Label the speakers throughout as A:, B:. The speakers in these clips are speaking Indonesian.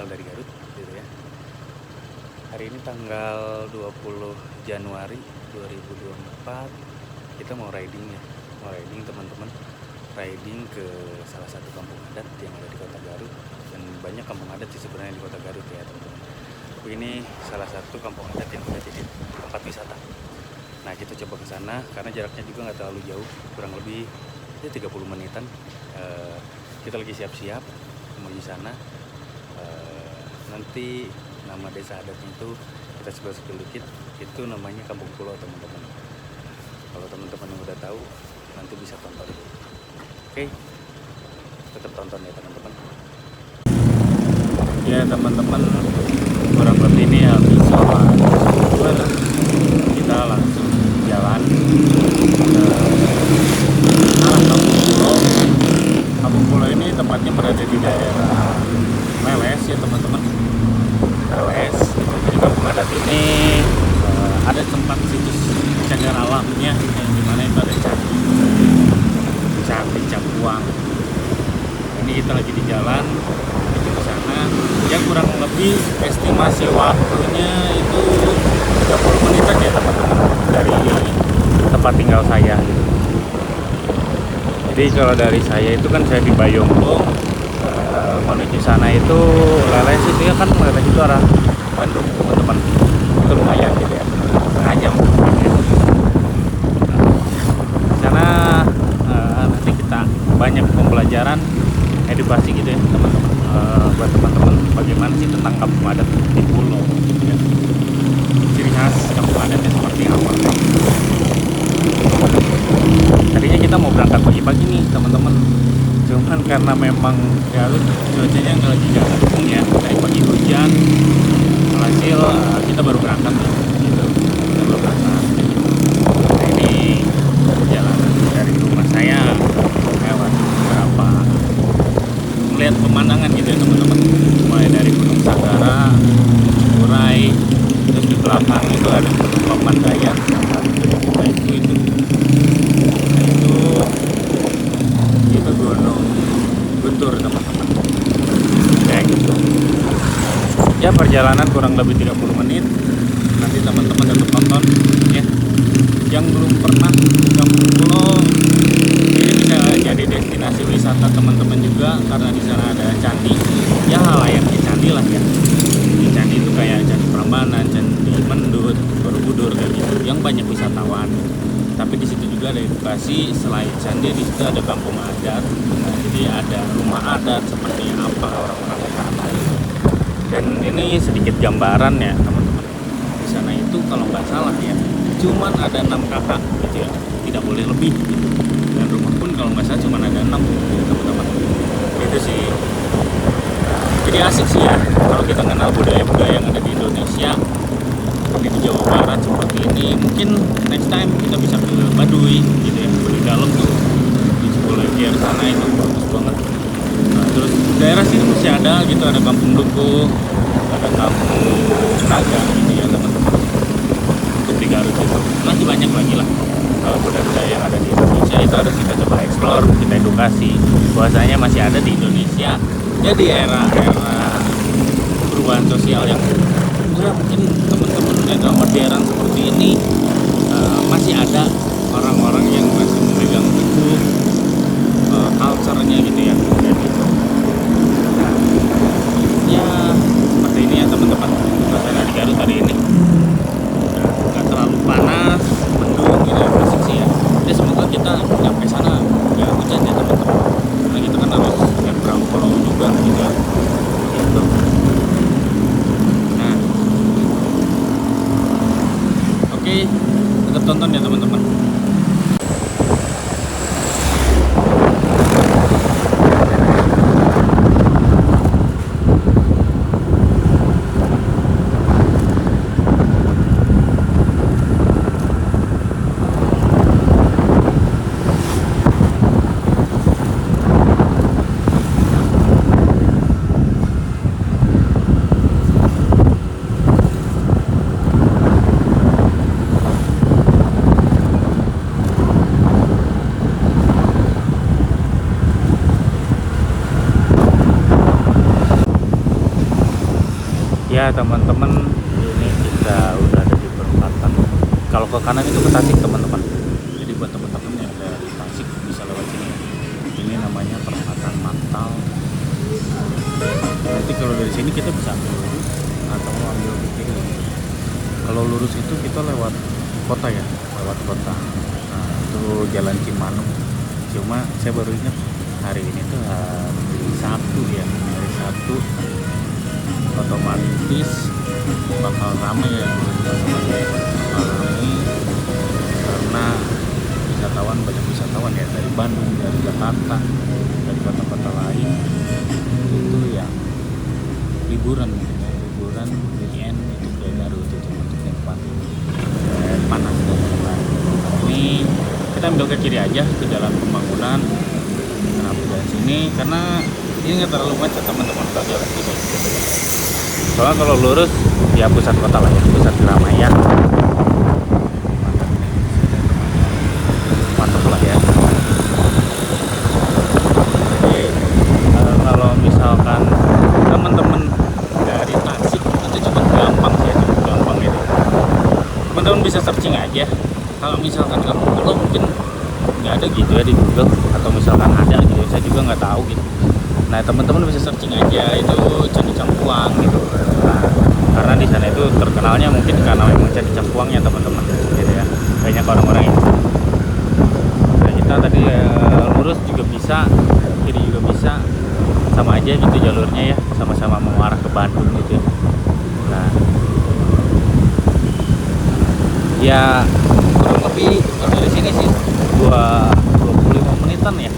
A: dari Garut gitu ya. Hari ini tanggal 20 Januari 2024. Kita mau riding ya. Mau riding teman-teman. Riding ke salah satu kampung adat yang ada di Kota Garut. Dan banyak kampung adat sih sebenarnya di Kota Garut ya teman-teman. Tapi ini salah satu kampung adat yang udah jadi tempat wisata. Nah kita coba ke sana karena jaraknya juga nggak terlalu jauh, kurang lebih ya 30 menitan. Kita lagi siap-siap menuju sana. Nanti nama desa adatnya itu kita spill dikit, itu namanya Kampung Pulau teman-teman. Kalau teman-teman yang udah tahu nanti bisa tonton. Oke, tetap tonton ya teman-teman. Ya teman-teman, kurang lebih ini habis sholat zuhur kita langsung jalan ke arah Kampung Pulau. Kampung Pulau ini tempatnya berada di daerah Meles ya teman-teman. Meles. Jadi kampung adat ini ada tempat situs cagar alamnya yang dimana itu ada candi Capuang. Ini kita lagi di jalan menuju ke sana. Ya kurang lebih estimasi waktunya itu 30 menitan ya teman-teman dari tempat tinggal saya. Jadi kalau dari saya itu kan saya di Bayongbong, menuju sana itu Leles itu ya kan Leles itu arah Bandung teman-teman. Itu lumayan gitu ya, setengah jam. Di sana nanti kita banyak pembelajaran edukasi gitu ya teman-teman, buat teman-teman bagaimana sih tentang kampung adat di pulau gitu ya. Ciri khas kampung adatnya seperti apa. Tadinya kita mau berangkat pagi-pagi nih teman-teman, cuman karena memang Garut cuacanya nggak lagi mendukung ya, dari pagi hujan, hasil kita baru berangkat nih gitu. Kita baru berangkat. Nah ini perjalanan dari rumah saya lewat beberapa, melihat pemandangan gitu ya teman-teman, mulai dari Gunung Sagara, Murai, terus di belakang itu ada Papandayan. Nah itu Gunung Guntur teman-teman. Kayak gitu. Ya perjalanan kurang lebih 30 menit. Nanti teman-teman tetap tonton ya. Yang belum pernah ke Kampung Pulau, ini bisa jadi destinasi wisata teman-teman juga karena di sana ada candi. Ya hal layaknya candi lah ya. Di candi itu kayak Candi Prambanan, Candi Mendut, Borobudur kayak gitu. Yang banyak wisatawan. Tapi di situ juga ada edukasi, selain candi di situ ada kampung adat. Nah, jadi ada rumah adat seperti apa orang-orang di sana. Dan ini sedikit gambaran ya teman-teman. Di sana itu kalau nggak salah ya, cuman ada 6 kakak gitu ya, tidak boleh lebih gitu. Dan rumah pun kalau nggak salah cuman ada 6 gitu, teman-teman. Itu sih. Jadi asik sih ya kalau kita kenal budaya-budaya yang ada di Indonesia. Seperti di Jawa Barat seperti ini, mungkin next time kita bisa ke Baduy gitu ya, Baduy dalam tuh di Ciboleger sana itu bagus banget. Nah, terus daerah sini masih ada gitu, ada Kampung Dukuh, ada Kampung Naga gitu ya teman-teman. Untuk di Garut itu masih banyak lagi lah budaya yang ada di Indonesia. Itu harus kita coba explore, kita edukasi bahwasanya masih ada di Indonesia. Ya di era-era perubahan sosial yang mungkin teman-teman agak modern seperti ini, masih ada orang-orang yang masih memegang teguh culture-nya gitu ya. Gitu. Nah, ya seperti ini ya teman-teman. Suasana di Garut hari ini nggak terlalu panas, mendung gitu ya, bersih sih ya. Jadi semoga kita sampai sana nggak hujan ya teman-teman. Karena kita kan harus nyebrang pulau juga gitu ya. Gitu. Tetap tonton ya teman-teman. Ya teman-teman, ini kita udah ada di perempatan. Kalau ke kanan itu ke Tasik teman-teman. Jadi buat teman-teman yang dari Tasik bisa lewat sini. Ini namanya perempatan Mantal. Nanti kalau dari sini kita bisa ambil lurus atau ambil ke kiri. Kalau lurus itu kita lewat kota ya, lewat kota. Nah, itu Jalan Cimanuk. Cuma saya baru ingat hari ini tuh hari Sabtu ya, hari Sabtu otomatis bakal ramai ya, bakal ramai karena banyak wisatawan ya dari Bandung, dari Jakarta, dari kota-kota lain itu yang liburan weekend itu ke Garut itu untuk tempat panas dan lain-lain. Ini kita ambil ke kiri aja ke jalan pembangunan. Kenapa dari sini? Karena ini nggak terlalu macet teman-teman kalau jalan sini. Soalnya kalau lurus ya pusat kota lah ya, pusat keramaian. Mantap lah ya. Jadi kalau misalkan teman-teman dari Tasik itu cukup gampang sih, cukup gampang itu. Teman-teman bisa searching aja. Kalau misalkan ke Google mungkin nggak ada gitu ya di Google, atau misalkan ada gitu, saya juga nggak tahu gitu. Nah teman-teman bisa searching aja itu Candi Cangkuang gitu. Nah, karena di sana itu terkenalnya mungkin karena memang Candi Cangkuangnya teman-teman gitu ya. Banyak orang-orang itu. Nah kita tadi lurus juga bisa, kiri juga bisa, sama aja gitu jalurnya ya, sama-sama mengarah ke Bandung gitu ya. Nah ya kurang lebih dari sini sih 25 menitan ya,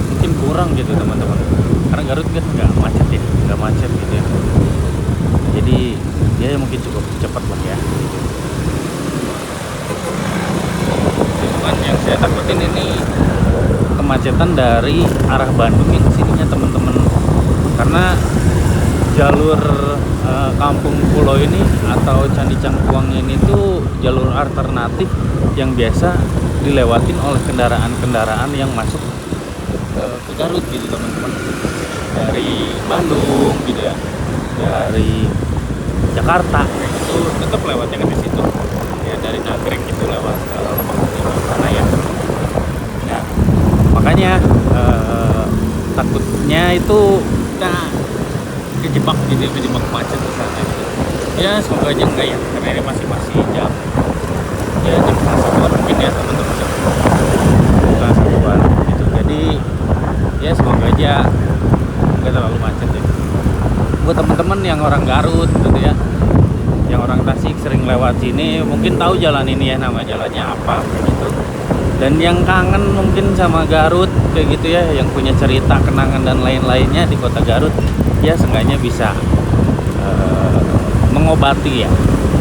A: mungkin kurang gitu teman-teman, karena Garut kan nggak macet ya, nggak macet gitu ya, jadi dia mungkin cukup cepat lah ya. Cuman yang saya takutin ini kemacetan dari arah Bandung yang sininya teman-teman, karena jalur Kampung Pulau ini atau Candi Cangkuang ini tuh jalur alternatif yang biasa dilewatin oleh kendaraan-kendaraan yang masuk ke Garut gitu teman-teman, dari Bandung gitu ya, dari Jakarta itu tetap lewatnya ke situ ya, dari Nagrek itu lewat sana ya. Nah makanya takutnya itu kejebak gitu, kejebak macet di sana gitu. Ya semoga aja enggak ya, karena ini masih jam satuan mungkin ya teman-teman, jam satuan gitu. Jadi ya semoga aja enggak terlalu macet ya. Buat teman-teman yang orang Garut gitu ya, yang orang Tasik sering lewat sini mungkin tahu jalan ini ya, nama jalannya apa gitu. Dan yang kangen mungkin sama Garut kayak gitu ya, yang punya cerita, kenangan dan lain-lainnya di kota Garut, ya seenggaknya bisa mengobati ya,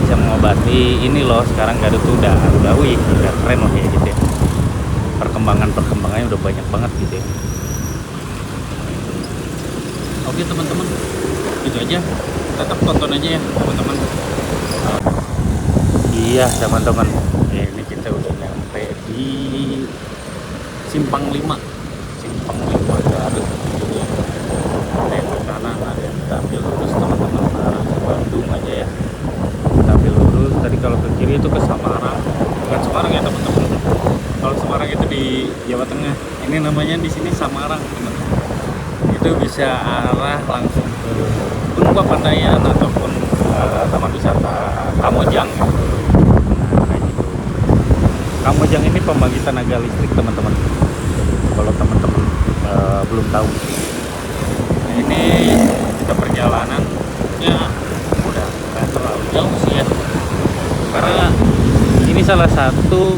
A: bisa mengobati ini loh. Sekarang Garut tuh udah keren loh ya gitu ya, perkembangannya udah banyak banget gitu ya. Oke teman-teman, gitu aja, tetap tonton aja ya teman-teman. Iya teman-teman, ini kita udah nyampe di Simpang 5 Garut gitu ya. Ada yang ke kanan, ada yang kita ambil lurus teman-teman, arah ke Bandung aja ya. Kita ambil lurus, tadi kalau ke kiri itu ke Samarang, bukan Semarang ya teman-teman. Kalau Semarang itu di Jawa Tengah, ini namanya di sini Samarang teman-teman. Itu bisa arah langsung ke Gunung Papandayan ataupun taman wisata Kamojang. Nah kayak gitu. Kamojang ini pembangkit tenaga listrik teman-teman, kalau teman-teman belum tahu. Nah, ini kita perjalanan ya udah nggak terlalu jauh sih ya, karena ini salah satu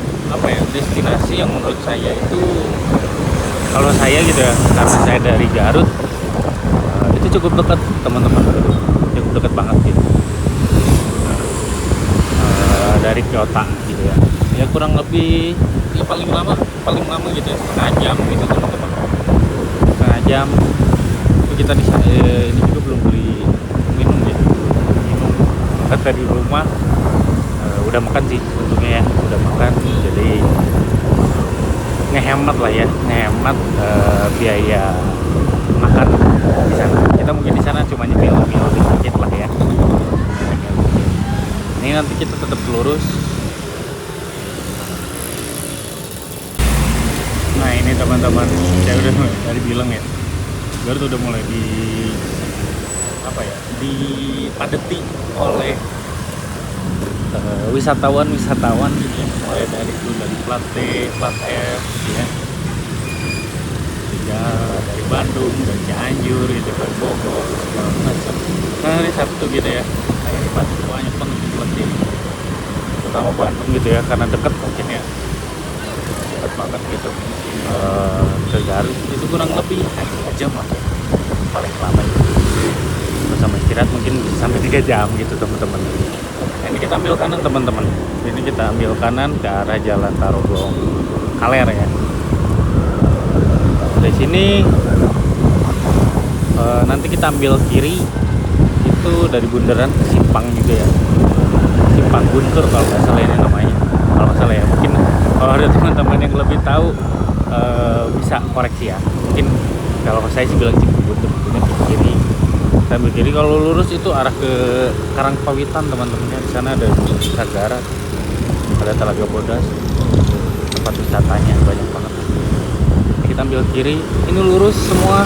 A: destinasi yang menurut saya itu, kalau saya gitu ya, karena saya dari Garut, itu cukup dekat teman-teman, cukup dekat banget gitu. Dari kota gitu ya kurang lebih ya paling lama gitu ya setengah jam gitu teman-teman, setengah jam. Kita di ini juga belum beli minum kata di rumah. Udah makan sih untungnya ya, udah makan, jadi ngehemat lah ya, ngehemat biaya makan di sana. Kita mungkin di sana cuma nyemil sedikit lah ya. nanti kita tetap lurus. Nah ini teman-teman, saya udah dari bilang ya, Garut udah mulai dipadati oleh wisatawan gitu ya, mulai dari plat T, plat F gitu ya, hingga dari Bandung, dari Cianjur gitu kan, Bogor segala macam. Nah hari Sabtu gitu ya, kayak Bandung banyak banget plat T, terutama Bandung gitu ya, karena dekat mungkin ya, dekat banget gitu ke Garut itu kurang lebih 2 jam lah paling lama itu. Terus sama istirahat mungkin bisa sampai 3 jam gitu teman-teman. Ini kita ambil kanan teman-teman. Ini kita ambil kanan ke arah Jalan Tarogong Kaler ya. Dari sini nanti kita ambil kiri itu dari bundaran ke Simpang juga ya. Simpang Guntur kalau nggak salah ini namanya. Kalau nggak salah ya. Mungkin kalau ada teman-teman yang lebih tahu bisa koreksi ya. Mungkin kalau saya sih bilang Simpang Guntur, ini ke kiri. Sambil kiri kalau lurus itu arah ke Karangpawitan teman-temannya. Di sana ada Sagara, ada Telaga Bodas, tempat wisatanya banyak banget. Kita ambil kiri, ini lurus semua,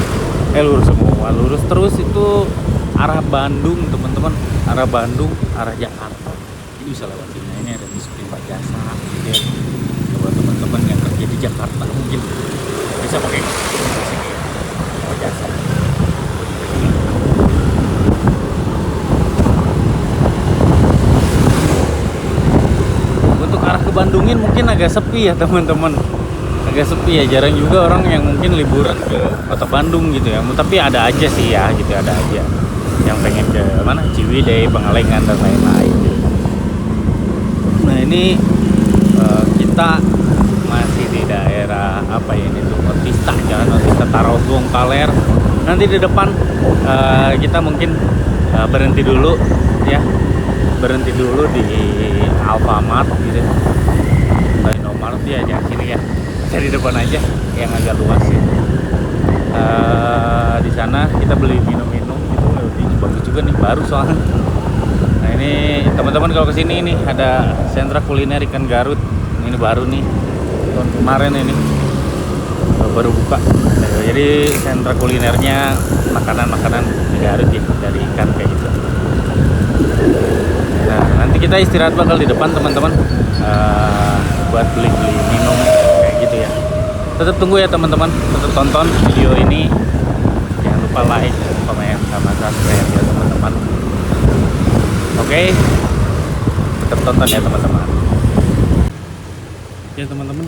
A: lurus terus itu arah Bandung teman-teman, arah Bandung, arah Jakarta. Ini bisa lewat sini. Ini ada bis Prima Jasa gitu ya. Buat teman-teman yang kerja di Jakarta mungkin bisa pakai sini Prima Jasa. Untuk arah ke Bandungin mungkin agak sepi ya teman-teman, agak sepi ya, jarang juga orang yang mungkin liburan ke kota Bandung gitu ya. Tapi ada aja sih ya gitu, ada aja yang pengen ke mana, Ciwidey, Pangalengan dan lain-lain gitu. Nah ini kita masih di daerah apa ya ini tuh, Otista, Jalan Otista Tarogong Kaler. Nanti di depan kita mungkin berhenti dulu ya, berhenti dulu di Alfamart gitu, Indomart ya, jangan sini ya, saya di depan aja yang agak luas ya. Di sana kita beli minum-minum gitu, ini bagus juga nih, baru soalnya. Nah ini teman-teman kalau kesini nih ada sentra kuliner ikan Garut, ini baru nih, tahun kemarin ini baru buka. Jadi sentra kulinernya makanan-makanan di Garut ya, dari ikan kayak gitu. Nah nanti kita istirahat bakal di depan teman-teman, buat beli-beli minum kayak gitu ya. Tetap tunggu ya teman-teman, tetap tonton video ini, jangan lupa like, komen, sama subscribe ya teman-teman. Oke, tetap tonton ya teman-teman. Ya teman-teman,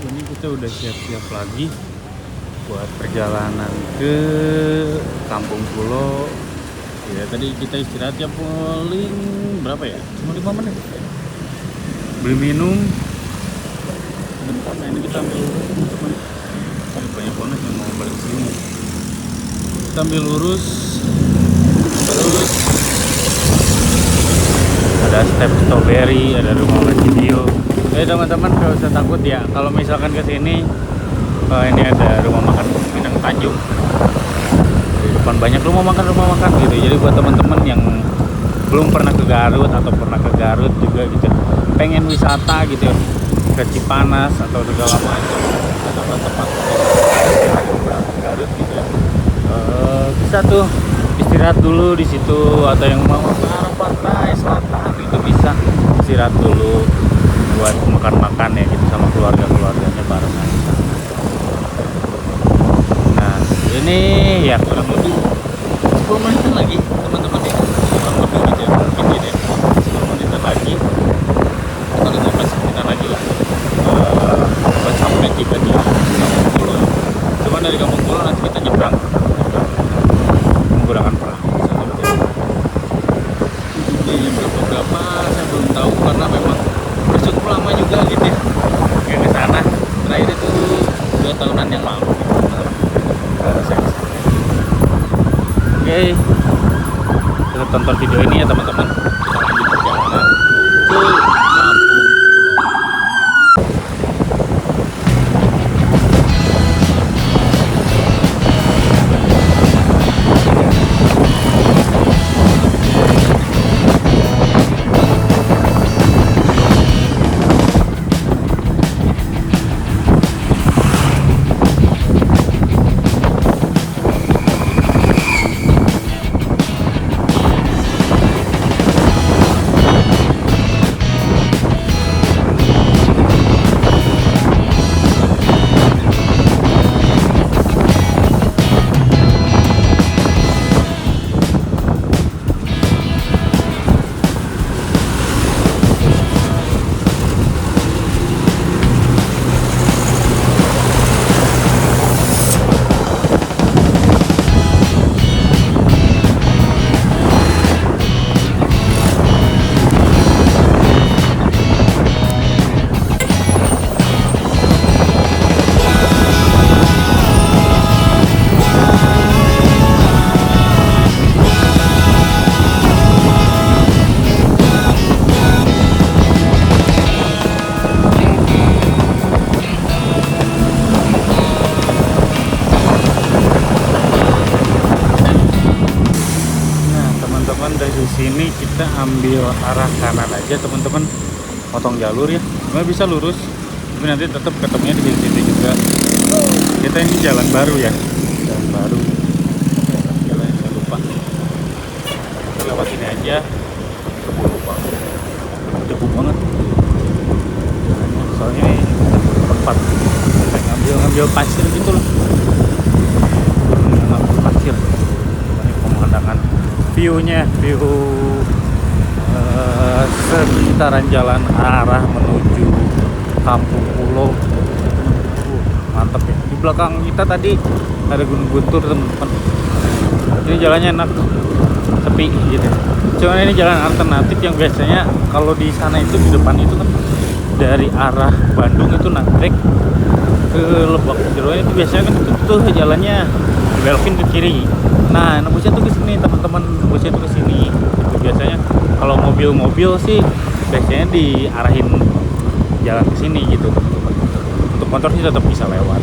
A: ini kita udah siap-siap lagi buat perjalanan ke Kampung Pulo. Ya tadi kita istirahat ya paling berapa ya? Cuma 5 menit. Beli minum. Nah ini kita ambil lurus teman-teman. Banyak banget yang mau balik sini. Kita ambil lurus. Terus ada step strawberry, ada rumah video. Teman-teman gak usah takut ya. Kalau misalkan ke sini, ini ada rumah makan Minang Tanjung. Di depan banyak rumah makan gitu. Jadi buat teman-teman yang belum pernah ke Garut atau pernah ke Garut juga gitu, pengen wisata gitu ke Cipanas atau segala macam, tempat-tempat Garut gitu ya, bisa tuh istirahat dulu di situ, atau yang mau ke arah pantai selatan itu bisa istirahat dulu buat makan-makan ya gitu sama keluarganya barengan. Nah ini ya kurang lebih 10 menit lagi teman-teman ya, kurang lebih gitu ya, mungkin gitu ya, 10 menit lagi atau 15 menit lagi lah buat sampai kita di Kampung Pulo. Cuman dari Kampung Pulo nanti kita nyebrang menggunakan perahu. Ini berapa saya belum tahu karena memang cukup lama juga gitu ya ke sana. Terakhir itu 2 tahunan yang lalu gitu. Oke, kita tonton video ini ya teman-teman. Kita lanjut perjalanan ke Kampung Pulo. teman-teman, dari sini kita ambil arah kanan aja teman-teman, potong jalur ya. Nggak bisa lurus, tapi nanti tetap ketemunya di sini juga. Kita ini jalan baru ya, jalan baru. Jalan yang saya lupa. Kita lewat sini aja. Aku lupa. Debu banget. Jalannya soalnya ini tempat ngambil pasir gitu loh. Ngambil pasir. Ini pemandangan view-nya, view sekitaran jalan arah menuju Kampung Pulau. Mantap ya. Di belakang kita tadi ada Gunung Guntur teman-teman. Ini jalannya enak, sepi gitu. Cuman ini jalan alternatif yang biasanya kalau di sana itu di depan itu kan dari arah Bandung itu naik ke Lebak Jeroen itu biasanya kan tuh jalannya belokin ke kiri. Nah, nembusnya tuh ke sini teman-teman, nembusnya tuh ke sini. Itu biasanya kalau mobil-mobil sih biasanya diarahin jalan ke sini gitu teman-teman. Untuk motor sih tetap bisa lewat.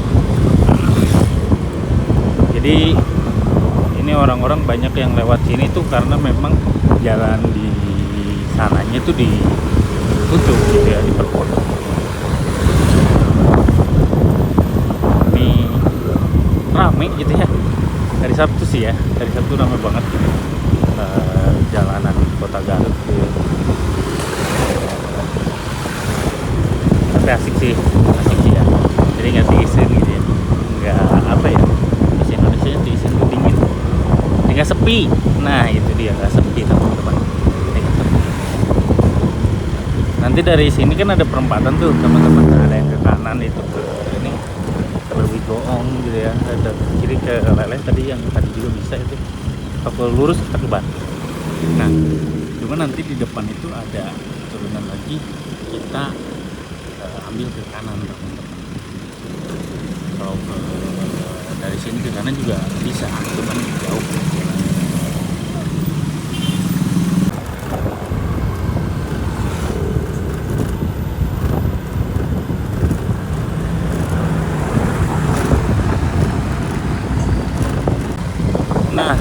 A: Jadi ini orang-orang banyak yang lewat sini tuh karena memang jalan di sananya tuh ditutup gitu ya, diperpotong. Ini rame gitu ya. Dari Sabtu sih ya, dari Sabtu rame banget jalanan Kota Garut gitu. Tapi asik sih ya. Jadi nggak diisin gitu ya, nggak apa ya, di Indonesia diisin tuh dingin, nggak sepi. Nah itu dia, nggak sepi teman-teman. Nanti dari sini kan ada perempatan tuh teman-teman, ada yang ke kanan itu ke ini Berwigoong gitu ya, ada ke kiri ke Leleh tadi yang tadi juga bisa itu, kalau lurus kita ke Batu. Nah cuma nanti di depan itu ada turunan lagi, kita ambil ke kanan teman-teman. Kalau dari sini ke kanan juga bisa, cuman jauh. Nah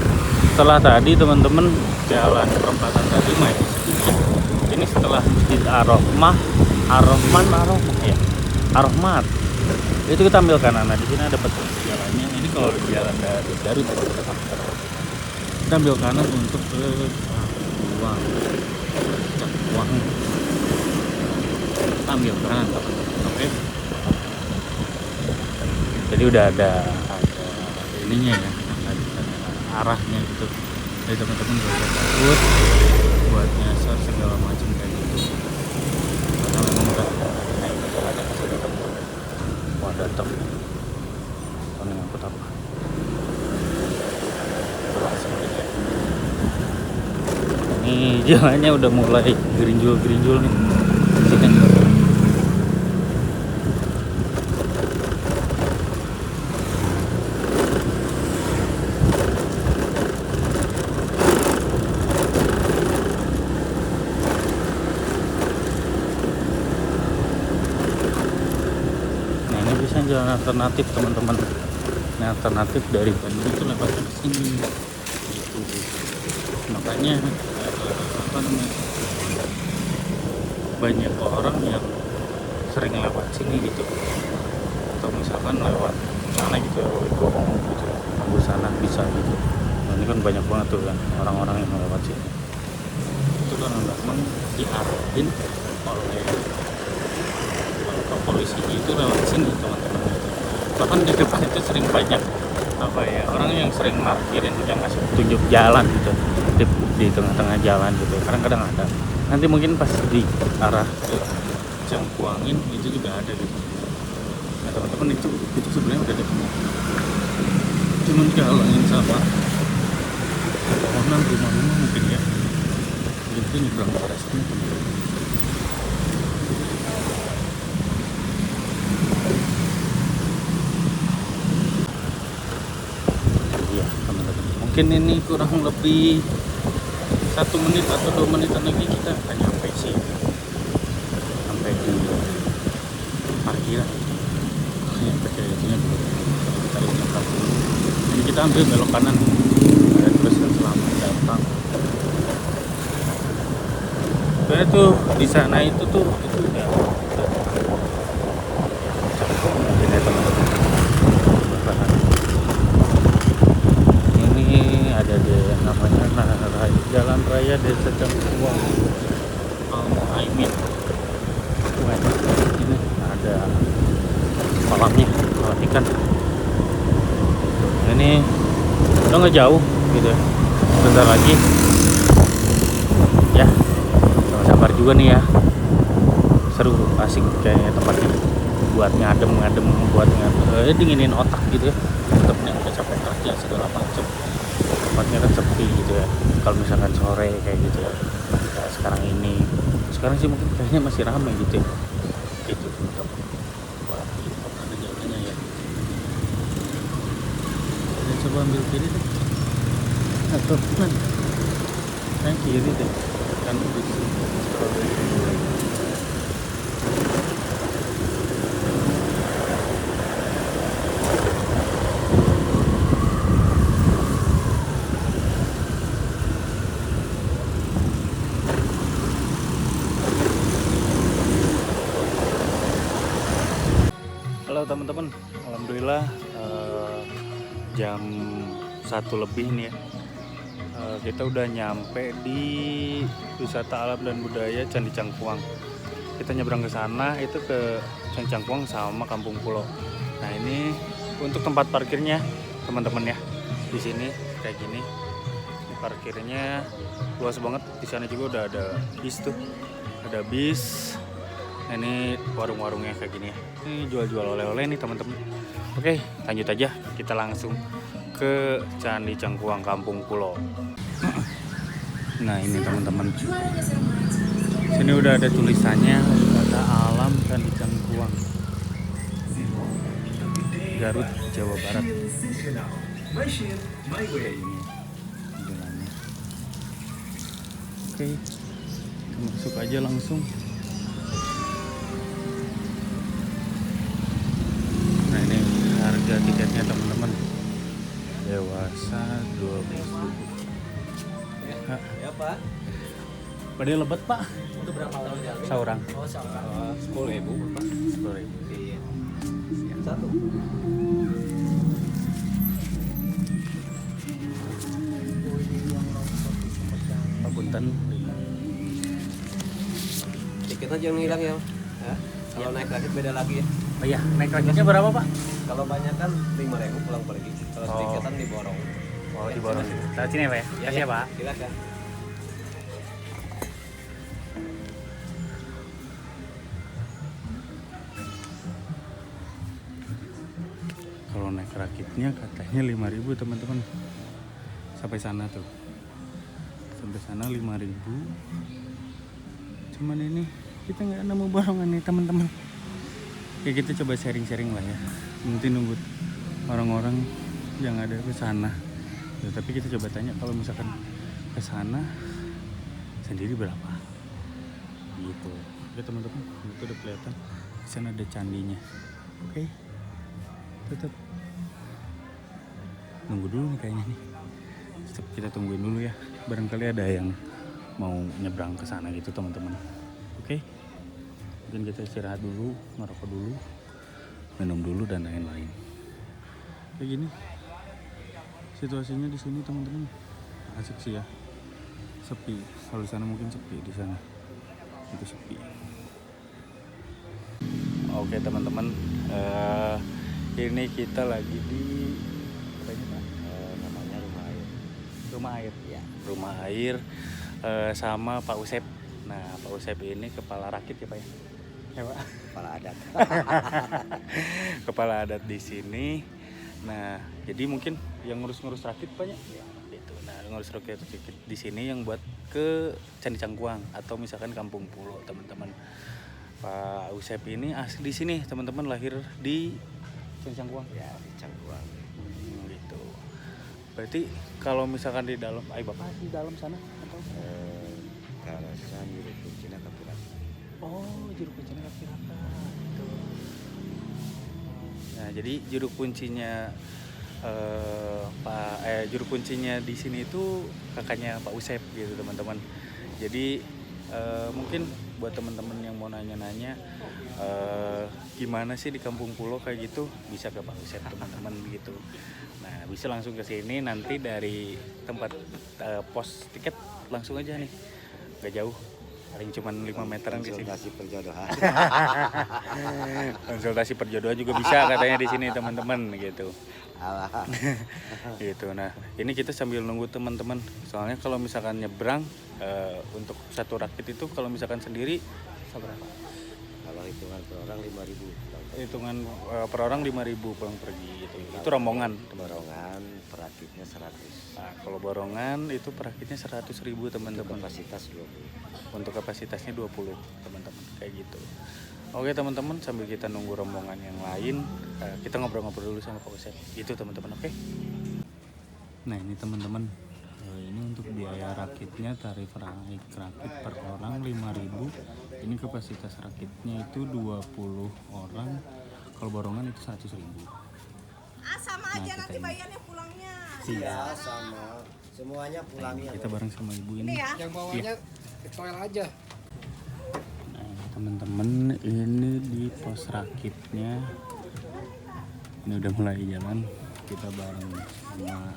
A: setelah tadi teman-teman jalan perempatan tadi ini setelah Masjid Ar-Rahmah ya, Ar-Rahmat itu kita ambil kanan. Nah di sini ada petunjuk jalannya. Ini kalau jalan dari Garut kita ambil kanan untuk ke Cakuang. Kita ambil kanan teman-teman. Oke. Jadi udah ada ininya ya, ada arahnya gitu. Jadi teman-teman gak usah takut buat nyasar segala macam kayak gitu. Karena memang udah datang. Ini ngangkut apa? Ini jalannya udah mulai gerinjul nih. Sini. Jalan alternatif teman-teman. Ini alternatif dari Bandung itu lewat ke sini gitu. Makanya banyak orang yang sering lewat sini gitu, atau misalkan lewat sana gitu, gitu, nunggu sana bisa gitu. Nah, ini kan banyak banget tuh kan orang-orang yang lewat sini. Itu kan memang diarahin oleh polisi itu lewat sini teman-teman. Bahkan di depan itu sering banyak apa ya, orang yang sering markirin, yang ngasih tunjuk jalan gitu di tengah-tengah jalan gitu. Kadang-kadang ada. Nanti mungkin pas di arah ke Jangkuangin itu juga ada gitu. Nah teman-teman itu sebenarnya udah ada. Cuman dihalangin sama pohonan rumah-rumah mungkin ya. Jadi nyebrang forest ini. Mungkin ini kurang lebih 1 menit atau 2 menitan lagi kita akan nyampe sih, sampai di parkiran. Ini perjalanan belum, kita lihat nyampe dulu. Ini kita ambil belok kanan, ada tulisan selamat datang sebenarnya tuh di sana itu udah mungkin ya teman-teman. Ini ada deh namanya Jalan Raya Desa Cangkuang Al-Muaimin. Ini ada kolamnya, kolam ikan. Ini udah nggak jauh gitu ya, bentar lagi ya. Sama sabar juga nih ya, seru, asik kayaknya tempatnya buat ngadem dinginin otak gitu ya, tempatnya udah capek kerja segala macem. Tempatnya kan sepi gitu ya kalau misalkan sore kayak gitu ya. Kayak sekarang sih mungkin kayaknya masih ramai gitu ya, gitu untuk buat ada jalannya ya. Dan coba ambil kiri deh atau kanan, kiri deh kan di sini. Halo teman-teman, alhamdulillah jam 1 lebih nih ya, kita udah nyampe di Wisata Alam dan Budaya Candi Cangkuang. Kita nyebrang ke sana itu ke Candi Cangkuang sama Kampung Pulo. Nah ini untuk tempat parkirnya teman-teman ya, di sini kayak gini. Ini parkirnya luas banget. Di sana juga udah ada bis tuh, ada bis. Nah, ini warung-warungnya kayak gini ya. Ini jual-jual oleh-oleh nih teman-teman. Oke, lanjut aja. Kita langsung ke Candi Cangkuang Kampung Pulo. Nah ini teman-teman, sini udah ada tulisannya Wisata Alam Candi Cangkuang, Garut, Jawa Barat. Kayak ini jalannya. Oke, kita masuk aja langsung. Nah ini harga tiketnya teman-teman, dewasa 12.000.
B: Ya Pak.
A: Pada lebat Pak.
B: Itu berapa orang jalan?
A: Seorang.
B: Oh, seorang. 10.000 Pak.
A: 10.000.
B: Iya. Satu.
A: Pak Punten.
B: Tiketnya jangan hilang ya. Ya. Kalau naik rakit beda lagi ya.
A: Oh iya, naik rakitnya berapa Pak?
B: Kalau banyak kan 5.000 pulang pergi. Kalau
A: Oh.
B: tiketan diborong.
A: Oh di bawah. Lewat sini ya Pak ya? Kasih ya Pak.
B: Silakan.
A: Kalau naik rakitnya katanya 5.000 teman-teman. Sampai sana tuh. Sampai sana 5.000. Cuman ini kita nggak nemu borongan nih teman-teman. Ya kita coba sharing-sharing lah ya. Nanti nunggu orang-orang yang ada ke sana. Ya, tapi kita coba tanya kalau misalkan ke sana sendiri berapa. Gitu. Oke teman-teman, itu udah kelihatan. Di sana ada candinya. Oke. Tetap nunggu dulu nih kayaknya nih. Tetap kita tungguin dulu ya. Barangkali ada yang mau nyebrang ke sana gitu teman-teman. Oke. Mungkin kita istirahat dulu, ngerokok dulu, minum dulu dan lain-lain. Kayak gini situasinya di sini teman-teman, asik sih ya. Sepi. Kalau di sana mungkin sepi, di sana itu sepi. Oke teman-teman, ini kita lagi di apa ini Pak?
B: Namanya rumah air.
A: Rumah air.
B: Ya.
A: Rumah air sama Pak Usep. Nah Pak Usep ini kepala rakit ya Pak ya? Ya Pak.
B: Kepala adat.
A: Kepala adat di sini. Nah jadi mungkin yang ngurus-ngurus rakit Pak ya? Ya gitu. Nah ngurus rakit di sini yang buat ke Candi Cangkuang atau misalkan Kampung Pulo teman-teman. Pak Usep ini asli di sini teman-teman, lahir di Candi Cangkuang.
B: Ya, di Cangkuang.
A: Gitu. Berarti kalau misalkan di dalam, Bapak di dalam sana atau?
B: Karasan Juru Kuncina Kapirata.
A: Oh, juru kuncinya Kak Pirata. Gitu. Nah, jadi juru kuncinya juru kuncinya di sini itu kakaknya Pak Usep gitu teman-teman. Jadi Mungkin buat teman-teman yang mau nanya-nanya gimana sih di Kampung Pulo kayak gitu, bisa ke Pak Usep teman-teman gitu. Nah bisa langsung ke sini, nanti dari tempat pos tiket langsung aja nih, gak jauh, paling cuma 5 meteran di sini.
B: Konsultasi perjodohan.
A: Konsultasi perjodohan juga bisa katanya di sini teman-teman gitu.
B: Alah.
A: Gitu. Nah ini kita sambil nunggu teman-teman, soalnya kalau misalkan nyebrang untuk satu rakit itu kalau misalkan sendiri berapa?
B: Kalau hitungan per orang 5.000.
A: Hitungan per orang 5.000 pulang pergi gitu. Itu rombongan.
B: Borongan per rakitnya 100.
A: Nah kalau borongan itu per rakitnya 100.000 teman-teman.
B: Kapasitas 20.
A: Untuk kapasitasnya 20 teman-teman kayak gitu. Oke teman-teman, sambil kita nunggu rombongan yang lain, kita ngobrol-ngobrol dulu sama Pak Usep. Itu teman-teman, oke? Nah ini teman-teman, ini untuk biaya rakitnya tarif rakit per orang 5.000. Ini kapasitas rakitnya itu 20 orang. Kalau borongan itu 100.000.
C: Sama aja nanti bayarnya pulangnya.
B: Iya sama. Semuanya pulangnya.
A: Kita bareng sama ibu ini.
C: Ya.
D: Yang bawahnya toel aja.
A: Teman-teman, ini di pos rakitnya ini udah mulai jalan, kita bareng sama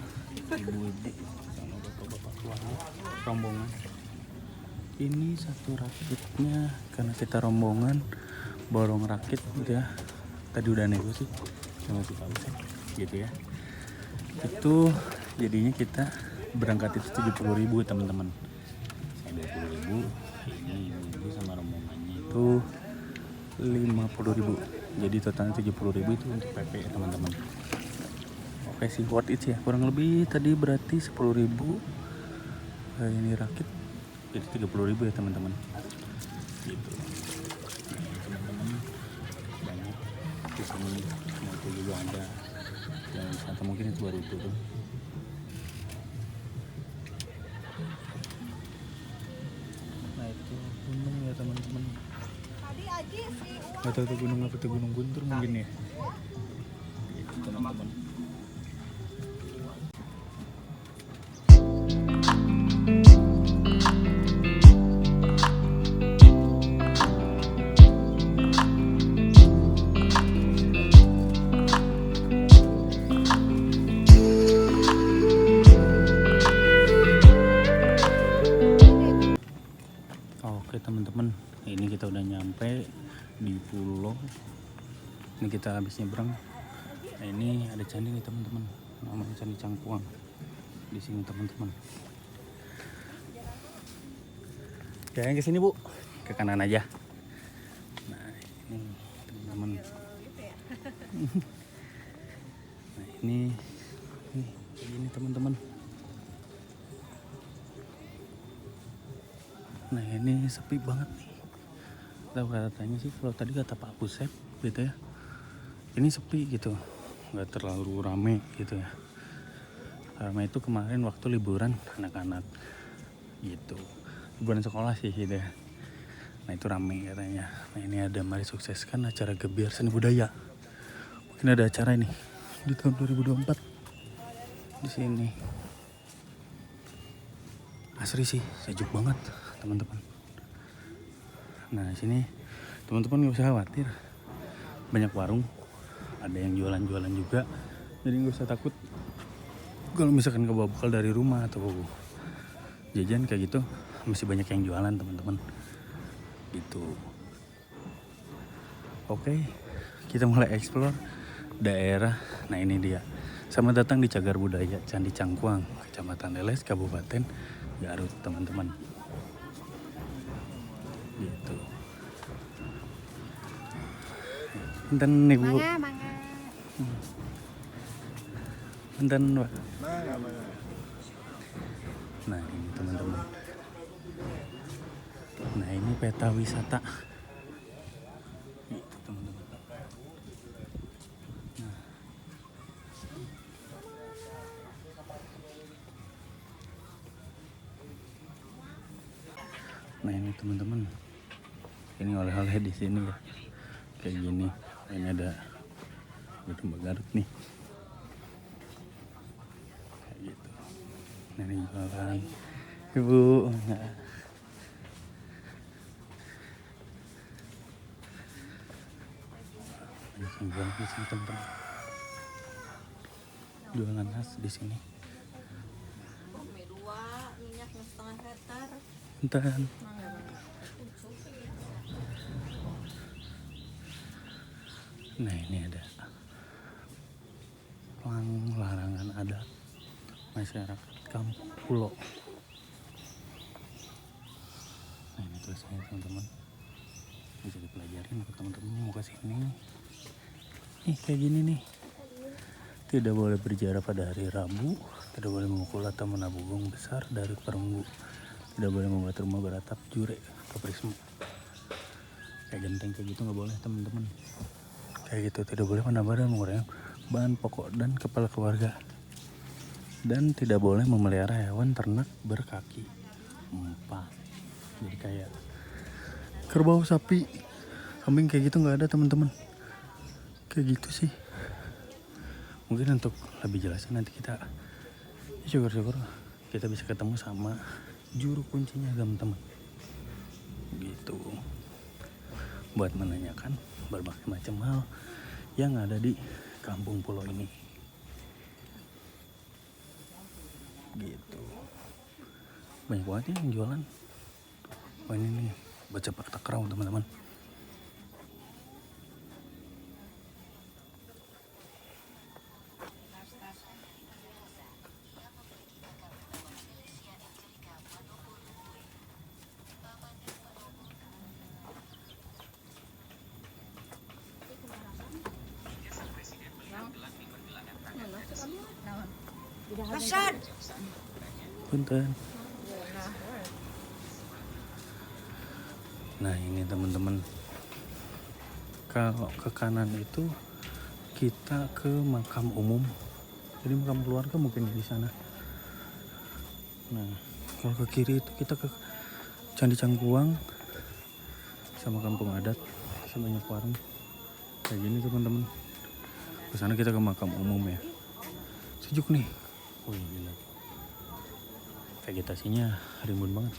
A: ibu-ibu sama bapak-bapak keluarga rombongan. Ini satu rakitnya, karena kita rombongan borong rakit gitu ya, tadi udah negosiasi sama si Pak Usep gitu ya, itu jadinya kita berangkat itu 70.000 teman-teman. 20.000, ini ibu sama rombongannya itu 50.000, jadi totalnya 70.000 itu untuk PP ya teman-teman. Oke sih, worth it ya, kurang lebih tadi berarti 10.000 ini rakit, jadi 30.000 ya teman-teman gitu. Nah, teman-teman banyak di sini, motor juga ada yang wisata, mungkin itu baru turun. Nah itu gunung ya teman-teman.
C: Tadi Aji si Uang
A: Gak tahu tuh gunung apa tuh, Gunung Guntur mungkin ya. Gitu teman-teman. Oke teman-teman, ini kita udah nyampe di pulau. Ini kita habis nyebrang. Nah, ini ada candi nih teman-teman, namanya Candi Cangkuang di sini teman-teman. Jangan ke sini bu, ke kanan aja. Nah ini teman-teman. Nah ini teman-teman. Nah ini sepi banget nih. Tahu katanya sih, kalau tadi kata Pak Usep gitu ya, ini sepi gitu, nggak terlalu rame gitu ya. Rame itu kemarin waktu liburan anak-anak gitu, liburan sekolah sih gitu ya. Nah itu rame katanya. Nah ini ada mari sukseskan acara Gebiar Seni Budaya. Mungkin ada acara ini di tahun 2024 di sini. Asri sih, sejuk banget teman-teman. Nah sini teman-teman nggak usah khawatir, banyak warung, ada yang jualan-jualan juga, jadi nggak usah takut kalau misalkan kebawa bekal dari rumah atau jajan kayak gitu, masih banyak yang jualan teman-teman gitu. Oke, kita mulai explore daerah. Nah ini dia, selamat datang di Cagar Budaya Candi Cangkuang, Kecamatan Leles, Kabupaten Garut teman-teman gitu. Enten nih bu. Enten pak. Nah ini teman-teman. Nah ini peta wisata. Gitu teman-teman. Nah ini teman-teman. Ini oleh-oleh di sini ya. Kayak gini. Ini ada domba Garut nih. Kayak gitu. Nah ini jualan. Ibu. jualan di sini teman-teman. Jualan khas di sini.
C: Mie 2, minyak 1,5 liter.
A: Enten. Nah ini ada larangan adat masyarakat Kampung Pulo. Nah ini tulisannya teman-teman, bisa dipelajarin untuk teman-teman yang mau kesini. Nih kayak gini nih, tidak boleh berjarak pada hari Rabu, tidak boleh memukul atau menabuh gong besar dari perunggu, tidak boleh membuat rumah beratap jure atau prisma. Kayak genteng kayak gitu nggak boleh teman-teman. Kayak gitu, tidak boleh menambah dan mengurangi bahan pokok dan kepala keluarga, dan tidak boleh memelihara hewan ternak berkaki 4. Jadi kayak kerbau, sapi, kambing kayak gitu nggak ada teman-teman. Kayak gitu sih. Mungkin untuk lebih jelasnya nanti kita syukur-syukur kita bisa ketemu sama juru kuncinya teman-teman. Gitu. Buat menanyakan berbagai macam hal yang ada di Kampung Pulo ini. Gitu. Banyak banget ya yang jualan. Oh ini nih, buat sepak takraw teman-teman.
C: Hasan.
A: Punten. Nah ini teman-teman, kalau ke kanan itu kita ke makam umum, jadi makam keluarga mungkin di sana. Nah kalau ke kiri itu kita ke Candi Cangkuang sama kampung adat, sama banyak warung kayak gini teman-teman. Ke sana kita ke makam umum ya. Sejuk nih. Wih gila. Vegetasinya rimbun banget.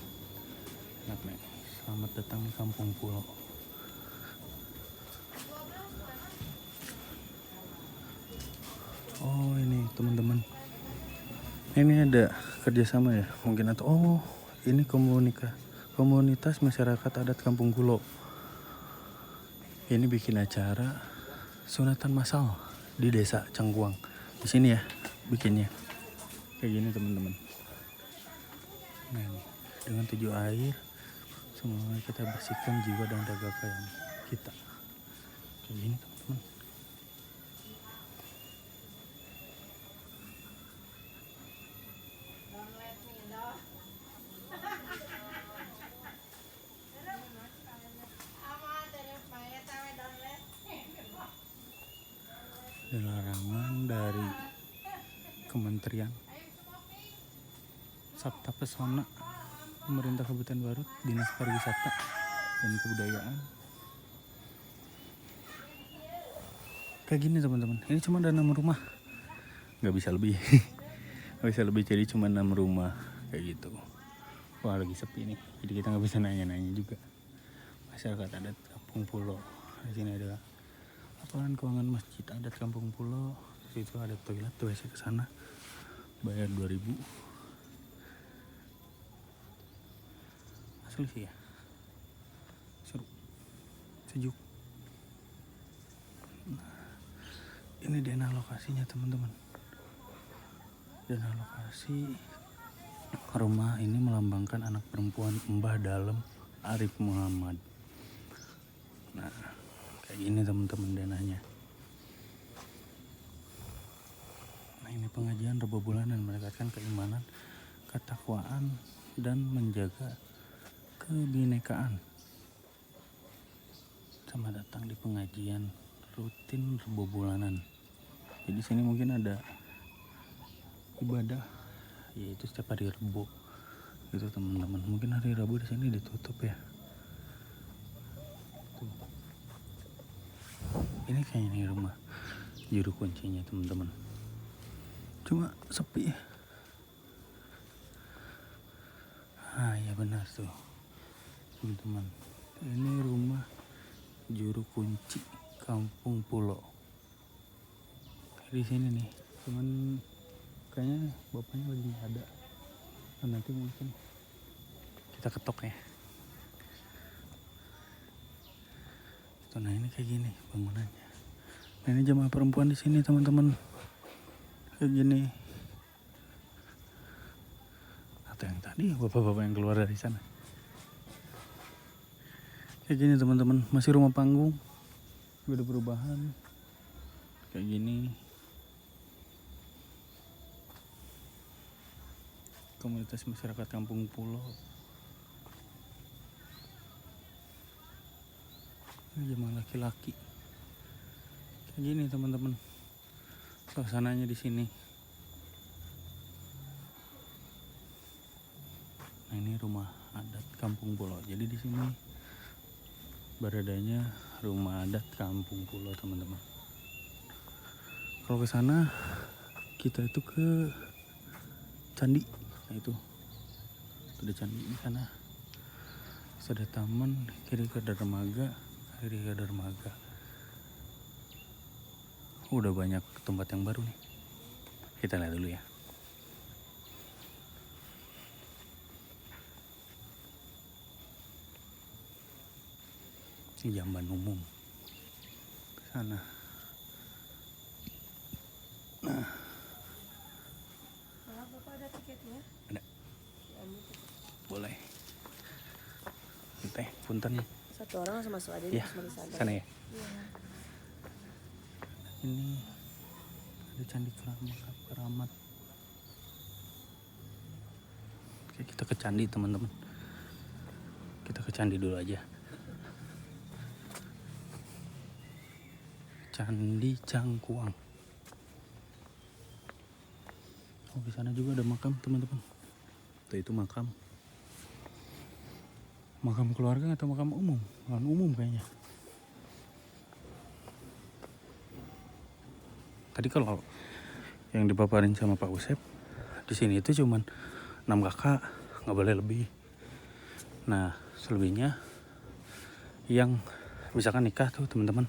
A: Enak nih. Selamat datang di Kampung Pulo. Oh ini teman-teman, ini ada kerjasama ya mungkin, atau oh ini komunitas masyarakat adat Kampung Pulo. Ini bikin acara sunatan massal di desa Cangkuang. Di sini ya bikinnya kayak gini teman-teman. Nah ini, dengan tujuh air semoga kita bersihkan jiwa dan raga kita. Kayak gini teman-teman. Larangan dari Kementerian Sabta Pesona Pemerintah Kabupaten Garut, Dinas Pariwisata dan Kebudayaan. Kayak gini teman-teman, ini cuma ada 6 rumah, nggak bisa lebih. Nggak bisa lebih, jadi cuma 6 rumah kayak gitu. Wah lagi sepi nih, jadi kita nggak bisa nanya-nanya juga. Masyarakat adat Kampung Pulo. Di sini ada laporan keuangan masjid adat Kampung Pulo. Di situ ada toilet, WC ke sana. Bayar 2.000. Asli sih ya. Seru. Sejuk. Nah, ini denah lokasinya teman-teman. Denah lokasi rumah ini melambangkan anak perempuan Mbah Dalem Arif Muhammad. Nah, kayak gini teman-teman denahnya. Nah, ini pengajian Rebo bulanan mendekatkan keimanan, ketakwaan, dan menjaga kebinekaan. Selamat datang di pengajian rutin Rebo bulanan. Jadi sini mungkin ada ibadah, yaitu setiap hari Rebo. Gitu teman-teman. Mungkin hari Rabu di sini ditutup ya. Tuh. Ini kayaknya nih rumah juru kuncinya teman-teman. Cuma sepi. Ah ya benar tuh teman-teman. Ini rumah juru kunci Kampung Pulo. di sini nih, cuman kayaknya bapaknya lagi nggak ada. Dan nanti mungkin kita ketok ya. Nah ini kayak gini bangunannya. Nah ini jamaah perempuan di sini teman-teman, kayak gini. Atau yang tadi bapak-bapak yang keluar dari sana. Kayak gini teman-teman, masih rumah panggung, gak ada perubahan. Kayak gini. Komunitas masyarakat Kampung Pulo. Ini jemaah laki-laki. Kayak gini teman-teman. Suasananya di sini. Nah, ini rumah adat Kampung Pulo. Jadi di sini beradanya rumah adat Kampung Pulo teman-teman. Kalau ke sana kita itu ke candi. Nah itu ada candi di sana. Terus ada taman, kiri ke dermaga, kiri ke dermaga. Udah banyak tempat yang baru nih. Kita lihat dulu ya. Ini jamban umum ke sana. Nah,
C: Bapak ada tiketnya?
A: ada. Boleh. Teh, punten.
C: Satu orang langsung masuk aja.
A: Ya, sana ya.
C: Iya.
A: Ini ada candi keramat. Oke, kita ke candi teman-teman. Kita ke candi dulu aja. Candi Cangkuang. Oh, di sana juga ada makam teman-teman. Tuh itu makam. Makam keluarga atau makam umum? Makam umum kayaknya. Tadi kalau yang dipaparin sama Pak Usep, di sini itu cuman 6 kakak, nggak boleh lebih. Nah, selebihnya yang misalkan nikah tuh teman-teman.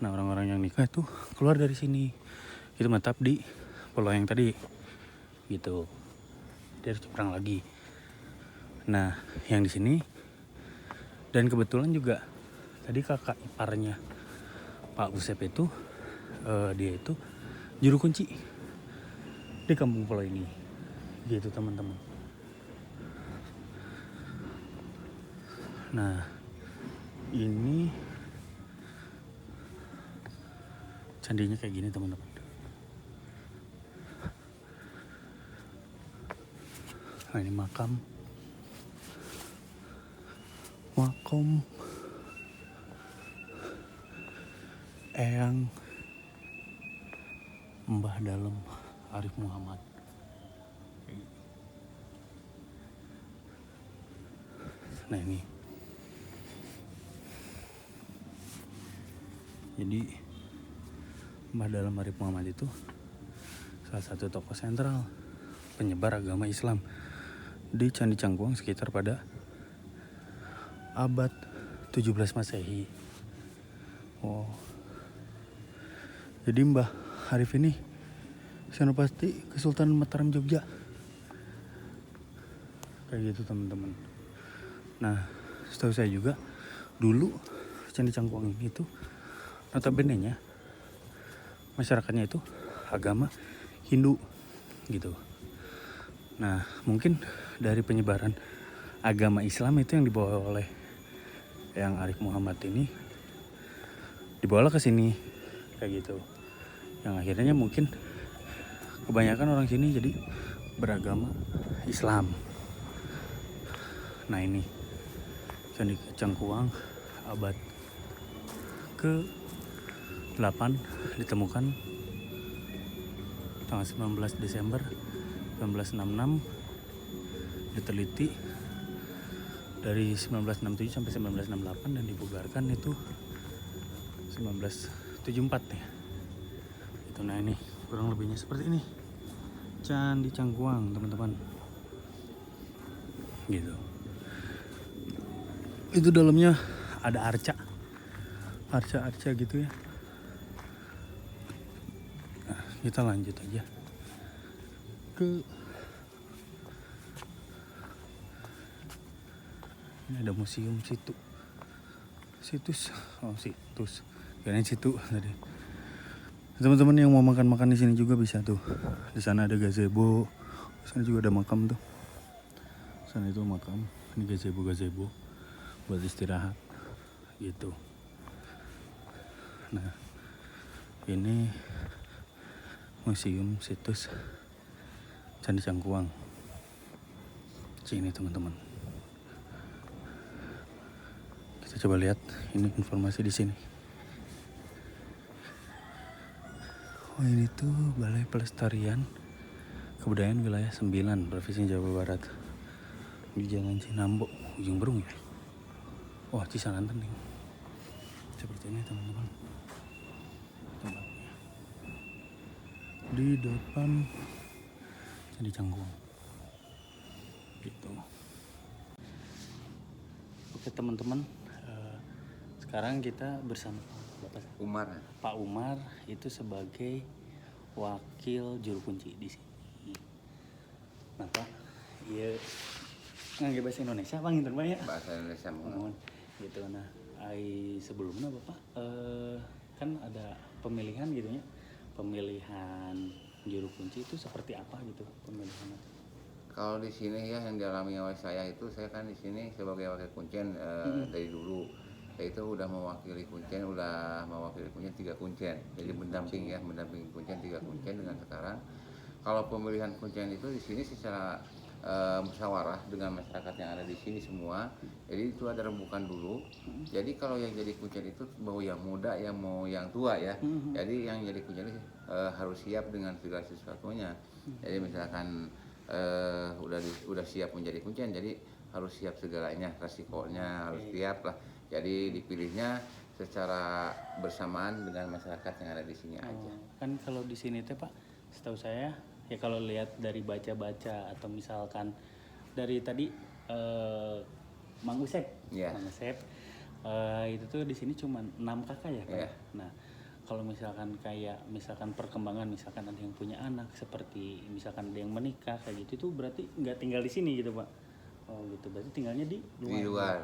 A: Nah, orang-orang yang nikah itu keluar dari sini. Itu menetap di pulau yang tadi. Gitu. Dia harus nyebrang lagi. Nah, yang di sini dan kebetulan juga tadi kakak iparnya Pak Usep itu dia itu juru kunci di Kampung Pulo ini. Gitu teman-teman. Nah, ini candinya kayak gini teman-teman. Nah, ini makom Eyang Mbah Dalem Arif Muhammad. Nah ini, jadi Mbah Dalem Arif Muhammad itu salah satu tokoh sentral penyebar agama Islam di Candi Cangkuang sekitar pada abad 17 Masehi. Oh. Jadi Mbah Arif ini Senopati Kesultanan Mataram Jogja. Kayak gitu teman-teman. Nah, setahu saya juga dulu Candi Cangkuang ini tuh notabene-nya masyarakatnya itu agama Hindu gitu. Nah, mungkin dari penyebaran agama Islam itu yang dibawa oleh yang Arif Muhammad ini dibawa ke sini kayak gitu. Yang akhirnya mungkin kebanyakan orang sini jadi beragama Islam. Nah, ini Candi Cangkuang abad ke-8 ditemukan tanggal 19 Desember 1966, diteliti dari 1967 sampai 1968 dan dibubarkan itu 1974 ya. Itu. Nah, ini kurang lebihnya seperti ini Candi Cangkuang teman-teman. Gitu. Itu dalamnya ada arca gitu ya. Nah, kita lanjut aja ke ini. Ada museum situs kayaknya situ tadi. Teman-teman yang mau makan di sini juga bisa tuh. Di sana ada gazebo, di sana juga ada makam tuh. Sana itu makam, ini gazebo buat istirahat gitu. Nah, ini museum situs Candi Cangkuang. Sini teman-teman. Kita coba lihat ini informasi di sini. Oh, ini tuh Balai Pelestarian Kebudayaan Wilayah 9 Provinsi Jawa Barat. Di Jalan Cinambo, Ujung Berung ya. Wah, Cisananten nih. Seperti ini teman-teman. Tempatnya. Di depan Candi Cangkuang. Gitu. Oke teman-teman, sekarang kita bersama Pak Umar itu sebagai wakil juru kunci di sini. Nah Pak, iya nggak bahasa Indonesia Pak gitu Pak ya?
B: Bahasa Indonesia mohon.
A: Gitu. Nah, sebelumnya Bapak kan ada pemilihan gitu ya, pemilihan juru kunci itu seperti apa gitu pemilihannya?
B: Kalau di sini ya yang dialami oleh saya itu, saya kan di sini sebagai wakil kuncen dari dulu. Saya itu udah mewakili kuncen 3 kuncen. Jadi mendamping kuncen 3 kuncen dengan sekarang. Kalau pemilihan kuncen itu di sini secara musyawarah dengan masyarakat yang ada di sini semua. Jadi itu ada rembukan dulu. Jadi kalau yang jadi kuncen itu mau yang muda, yang mau yang tua ya. Jadi yang jadi kuncen itu harus siap dengan segala sesuatunya. Jadi misalkan udah siap menjadi kuncen, jadi harus siap segalanya, resikonya harus siap lah. Jadi dipilihnya secara bersamaan dengan masyarakat yang ada di sini aja.
A: Kan kalau di sini teh Pak, setahu saya ya kalau lihat dari baca-baca atau misalkan dari tadi Mang Usep,
B: Yeah.
A: Mang Usep itu tuh di sini cuma 6 kakak ya Pak.
B: Yeah.
A: Nah, kalau misalkan perkembangan, misalkan ada yang punya anak, seperti misalkan ada yang menikah kayak gitu, itu berarti nggak tinggal di sini gitu Pak. Oh gitu, berarti tinggalnya di luar.
B: Di luar.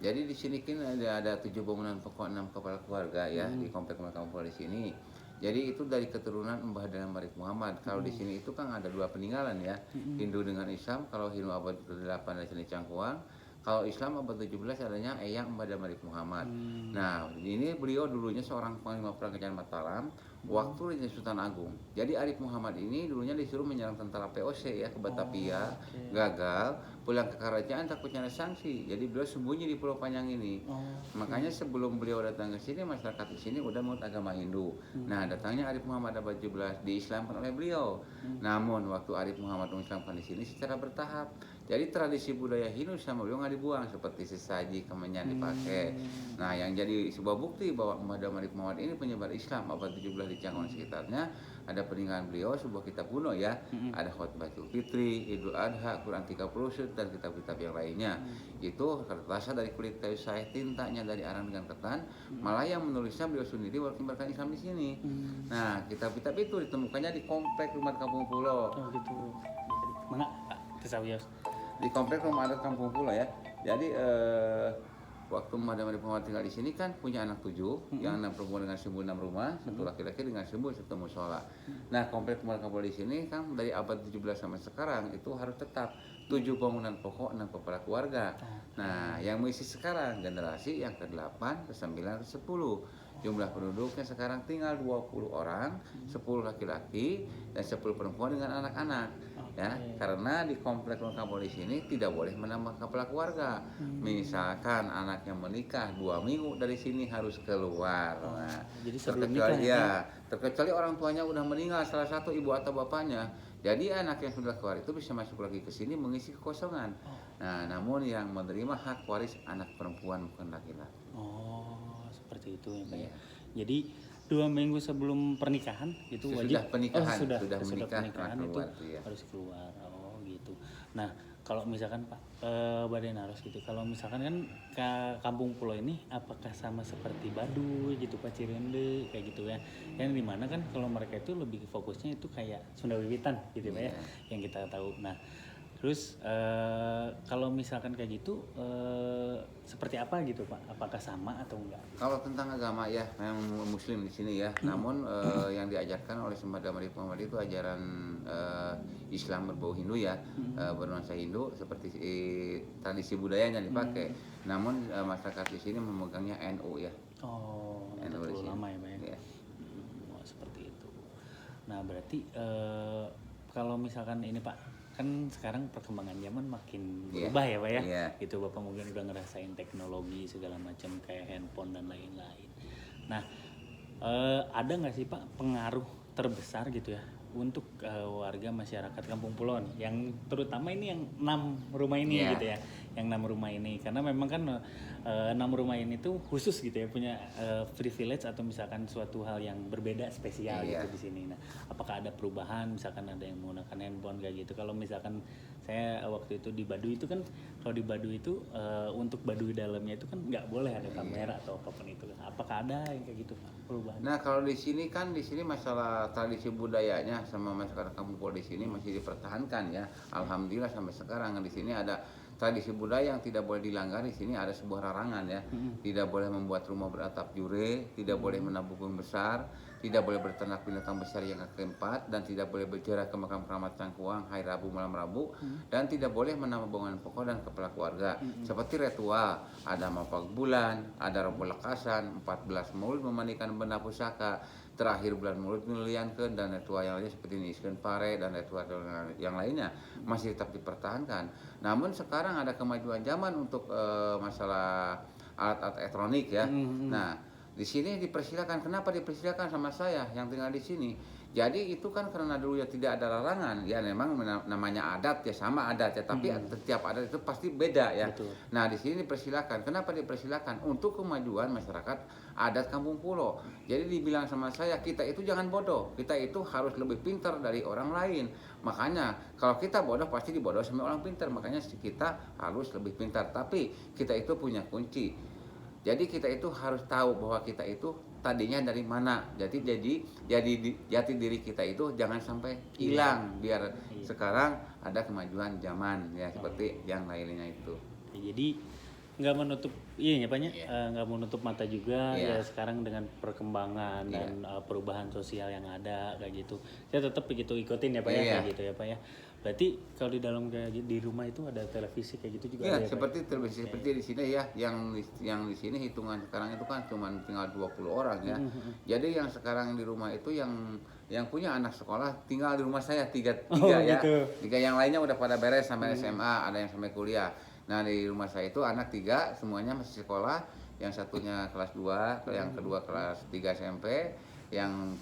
B: Jadi di sini kan ada 7 bangunan pokok 6 kepala keluarga ya di komplek kampung di sini. Jadi itu dari keturunan Mbah dan Marik Muhammad. Kalau di sini itu kan ada 2 peninggalan ya, Hindu dengan Islam. Kalau Hindu abad ke-8 dari sini Cangkuang, kalau Islam abad 17 adanya Eyang Mbah dan Marik Muhammad. Nah, ini beliau dulunya seorang panglima perang Kerajaan Mataram waktu Raja Sultan Agung. Jadi Arif Muhammad ini dulunya disuruh menyerang tentara POC ya ke Batavia, gagal, pulang ke kerajaan takutnya ada sanksi. Jadi beliau sembunyi di Pulau Panjang ini. Makanya sebelum beliau datang ke sini, masyarakat di sini udah menurut agama Hindu. Nah, datangnya Arif Muhammad abad 17 diislamkan oleh beliau. Namun waktu Arif Muhammad mengislamkan di sini secara bertahap. Jadi tradisi budaya Hindu sama beliau nggak dibuang, seperti sesaji, kemenyan dipakai. Nah, yang jadi sebuah bukti bahwa Mbah dan Arif Muhammad ini penyebar Islam abad 17 di Cangkuang sekitarnya, ada peninggalan beliau sebuah kitab kuno ya, ada Khutbatul Fitri, Idul Adha, Quran 30 dan kitab-kitab yang lainnya. Itu kertasnya dari kulit kayu saeh, tintanya dari arang dengan ketan, malah yang menulisnya beliau sendiri waktu menyebarkan Islam di sini. Nah, kitab-kitab itu ditemukannya di komplek Rumah Kampung Pulau.
A: Oh gitu. Mana Pak? Tesawios.
B: Di komplek Rumah Adat Kampung Pulau ya. Jadi waktu Madam Muhammad tinggal di sini kan punya anak 7, yang 6 perempuan dengan 1.006 rumah, 1 laki-laki dengan 1.000 musola. Nah, komplek Rumah Kampung di sini kan dari abad 17 sampai sekarang itu harus tetap 7 bangunan pokok 6 kepala keluarga. Nah, yang mengisi sekarang generasi yang ke-8, ke-9, ke-10. Jumlah penduduknya sekarang tinggal 20 orang, 10 laki-laki dan 10 perempuan dengan anak-anak. Ya, karena di komplek kampung di sini tidak boleh menambah kepala keluarga. Misalkan anak yang menikah 2 minggu dari sini harus keluar. Nah,
A: jadi sebelum nikah ya?
B: Terkecuali orang tuanya udah meninggal, salah satu ibu atau bapaknya. Jadi anak yang sudah keluar itu bisa masuk lagi ke sini mengisi kekosongan. Nah, namun yang menerima hak waris anak perempuan bukan laki-laki.
A: Oh, seperti itu ya Pak ya. Jadi 2 minggu sebelum pernikahan itu wajib.
B: Sudah pernikahan,
A: sudah
B: menikah,
A: pernikahan itu
B: keluar, ya.
A: harus keluar. Oh gitu. Nah kalau misalkan Pak Badenaros gitu, kalau misalkan kan Kampung Pulau ini apakah sama seperti Baduy gitu Pak, Cirende kayak gitu ya, yang dimana kan kalau mereka itu lebih fokusnya itu kayak Sunda Wiwitan gitu Pak ya, yang kita tahu. Nah terus kalau misalkan kayak gitu seperti apa gitu Pak? Apakah sama atau enggak?
B: Kalau tentang agama ya, memang Muslim di sini ya. Namun yang diajarkan oleh Sembada Marif Muhammad itu ajaran Islam berbau Hindu ya, bernuansa Hindu seperti tradisi budayanya dipakai. Namun masyarakat di sini memegangnya NU ya.
A: Oh,
B: NU di
A: terlalu
B: sini.
A: lama ya Pak ya?
B: Iya.
A: Oh, seperti itu. Nah berarti kalau misalkan ini Pak, kan sekarang perkembangan zaman makin berubah ya Pak ya, gitu Bapak mungkin udah ngerasain teknologi segala macam kayak handphone dan lain-lain. Nah ada nggak sih Pak pengaruh terbesar gitu ya untuk warga masyarakat Kampung Pulau nih, yang terutama ini yang 6 rumah ini gitu ya, yang 6 rumah ini, karena memang kan 6 rumah ini tuh khusus gitu ya, punya privilege atau misalkan suatu hal yang berbeda spesial gitu di sini. Nah, apakah ada perubahan, misalkan ada yang menggunakan handphone kayak gitu? Kalau misalkan saya waktu itu di Baduy itu kan, kalau di Baduy itu untuk Baduy dalamnya itu kan nggak boleh ada kamera atau apapun itu. Apakah ada yang kayak gitu Pak, perubahan?
B: Nah kalau di sini kan masalah tradisi budayanya sama masyarakat Kampung Pulau di sini masih dipertahankan ya. Alhamdulillah sampai sekarang di sini ada tradisi budaya yang tidak boleh dilanggar. Di sini ada sebuah larangan ya. Tidak boleh membuat rumah beratap jure, tidak boleh menabung pohon besar, tidak boleh berternak binatang besar yang keempat, dan tidak boleh berziarah ke makam keramat Cangkuang hari Rabu malam Rabu, dan tidak boleh menambah bangunan pokok dan kepala keluarga. Seperti ritual, ada mapak bulan, ada Rabu lekasan, 14 maulid memandikan benda pusaka, terakhir bulan mulut penilaiankeun, dan ritual yang lainnya seperti niskeun pare dan ritual yang lainnya masih tetap dipertahankan. Namun sekarang ada kemajuan zaman untuk masalah alat-alat elektronik ya. Nah, di sini dipersilakan. Kenapa dipersilakan sama saya yang tinggal di sini? Jadi itu kan karena dulu ya tidak ada larangan. Ya memang namanya adat ya, sama adat ya, tapi setiap adat itu pasti beda ya.
A: Betul.
B: Nah, di sini dipersilakan. Kenapa dipersilakan? Untuk kemajuan masyarakat adat Kampung Pulau. Jadi dibilang sama saya, kita itu jangan bodoh. Kita itu harus lebih pintar dari orang lain. Makanya kalau kita bodoh pasti dibodoh sama orang pintar. Makanya kita harus lebih pintar. Tapi kita itu punya kunci. Jadi kita itu harus tahu bahwa kita itu tadinya dari mana. Jadi jati diri kita itu jangan sampai hilang, biar sekarang ada kemajuan zaman ya, seperti yang lainnya itu.
A: Jadi nggak menutup iya ya Pak ya, nggak menutup mata juga ya sekarang dengan perkembangan dan perubahan sosial yang ada kayak gitu. Saya tetap begitu ikutin ya Pak ya, kayak gitu ya Pak ya. Berarti kalau di dalam kayak di rumah itu ada televisi kayak gitu juga ada ya,
B: seperti
A: Pak?
B: televisi seperti di sini ya, yang di sini hitungan sekarang itu kan cuma tinggal 20 orang ya. Jadi yang sekarang di rumah itu yang punya anak sekolah tinggal di rumah saya tiga ya.
A: Gitu.
B: 3 yang lainnya udah pada beres sampai SMA, ada yang sampai kuliah. Nah, di rumah saya itu anak 3 semuanya masih sekolah, yang satunya kelas 2, yang kedua kelas 3 SMP, yang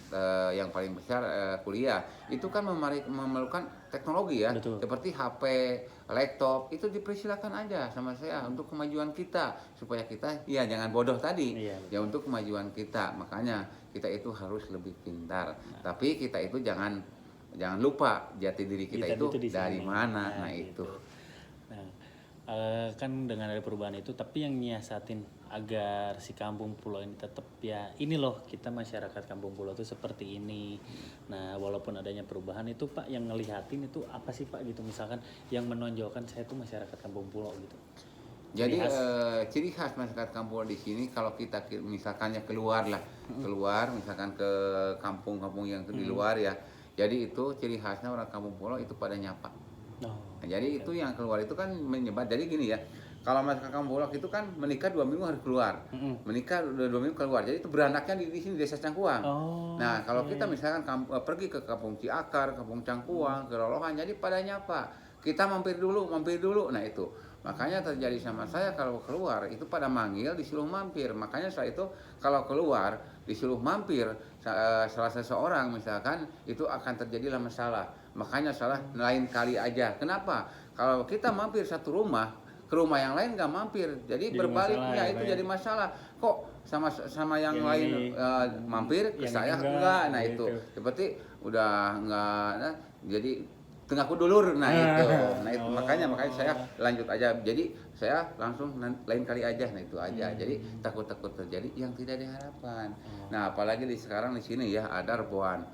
B: paling besar kuliah. Itu kan memerlukan teknologi ya.
A: Betul.
B: Seperti HP, laptop, itu dipersilakan aja sama saya untuk kemajuan kita, supaya kita ya jangan bodoh tadi. Ya untuk kemajuan kita. Makanya kita itu harus lebih pintar. Tapi kita itu jangan lupa jati diri kita itu dari mana. Nah, itu.
A: Nah, kan dengan ada perubahan itu, tapi yang nyiasatin agar si Kampung Pulau ini tetap ya ini loh, kita masyarakat Kampung Pulau itu seperti ini. Nah, walaupun adanya perubahan itu Pak, yang ngelihatin itu apa sih Pak gitu, misalkan yang menonjolkan saya tuh masyarakat Kampung Pulau gitu.
B: Jadi ciri khas masyarakat Kampung Pulau di sini, kalau kita misalkannya keluar misalkan ke kampung-kampung yang di luar ya. Jadi itu ciri khasnya orang Kampung Pulau itu pada nyapa. Nah, jadi itu yang keluar itu kan menyebar. Jadi gini ya, kalau masyarakat Kampung Pulau itu kan menikah 2 minggu harus keluar, menikah udah 2 minggu keluar. Jadi itu beranaknya di sini desa Cangkuang. Nah, kalau kita misalkan pergi ke Kampung Ciakar, Kampung Cangkuang, ke Lolohan, jadi pada nyapa. Kita mampir dulu. Nah itu, makanya terjadi sama saya kalau keluar itu pada manggil disuruh mampir. Makanya saya itu kalau keluar disuruh mampir salah seseorang misalkan, itu akan terjadilah masalah. Makanya salah lain kali aja. Kenapa? Kalau kita mampir satu rumah, ke rumah yang lain nggak mampir, jadi berbaliknya itu jadi masalah. Kok sama yang lain mampir ke saya enggak? Nah itu seperti udah enggak. Nah, jadi tengah kudulur. Nah itu makanya saya lanjut aja. Jadi saya langsung lain kali aja. Nah itu aja. Jadi takut terjadi yang tidak diharapkan. Nah apalagi sekarang di sini ya ada Reboan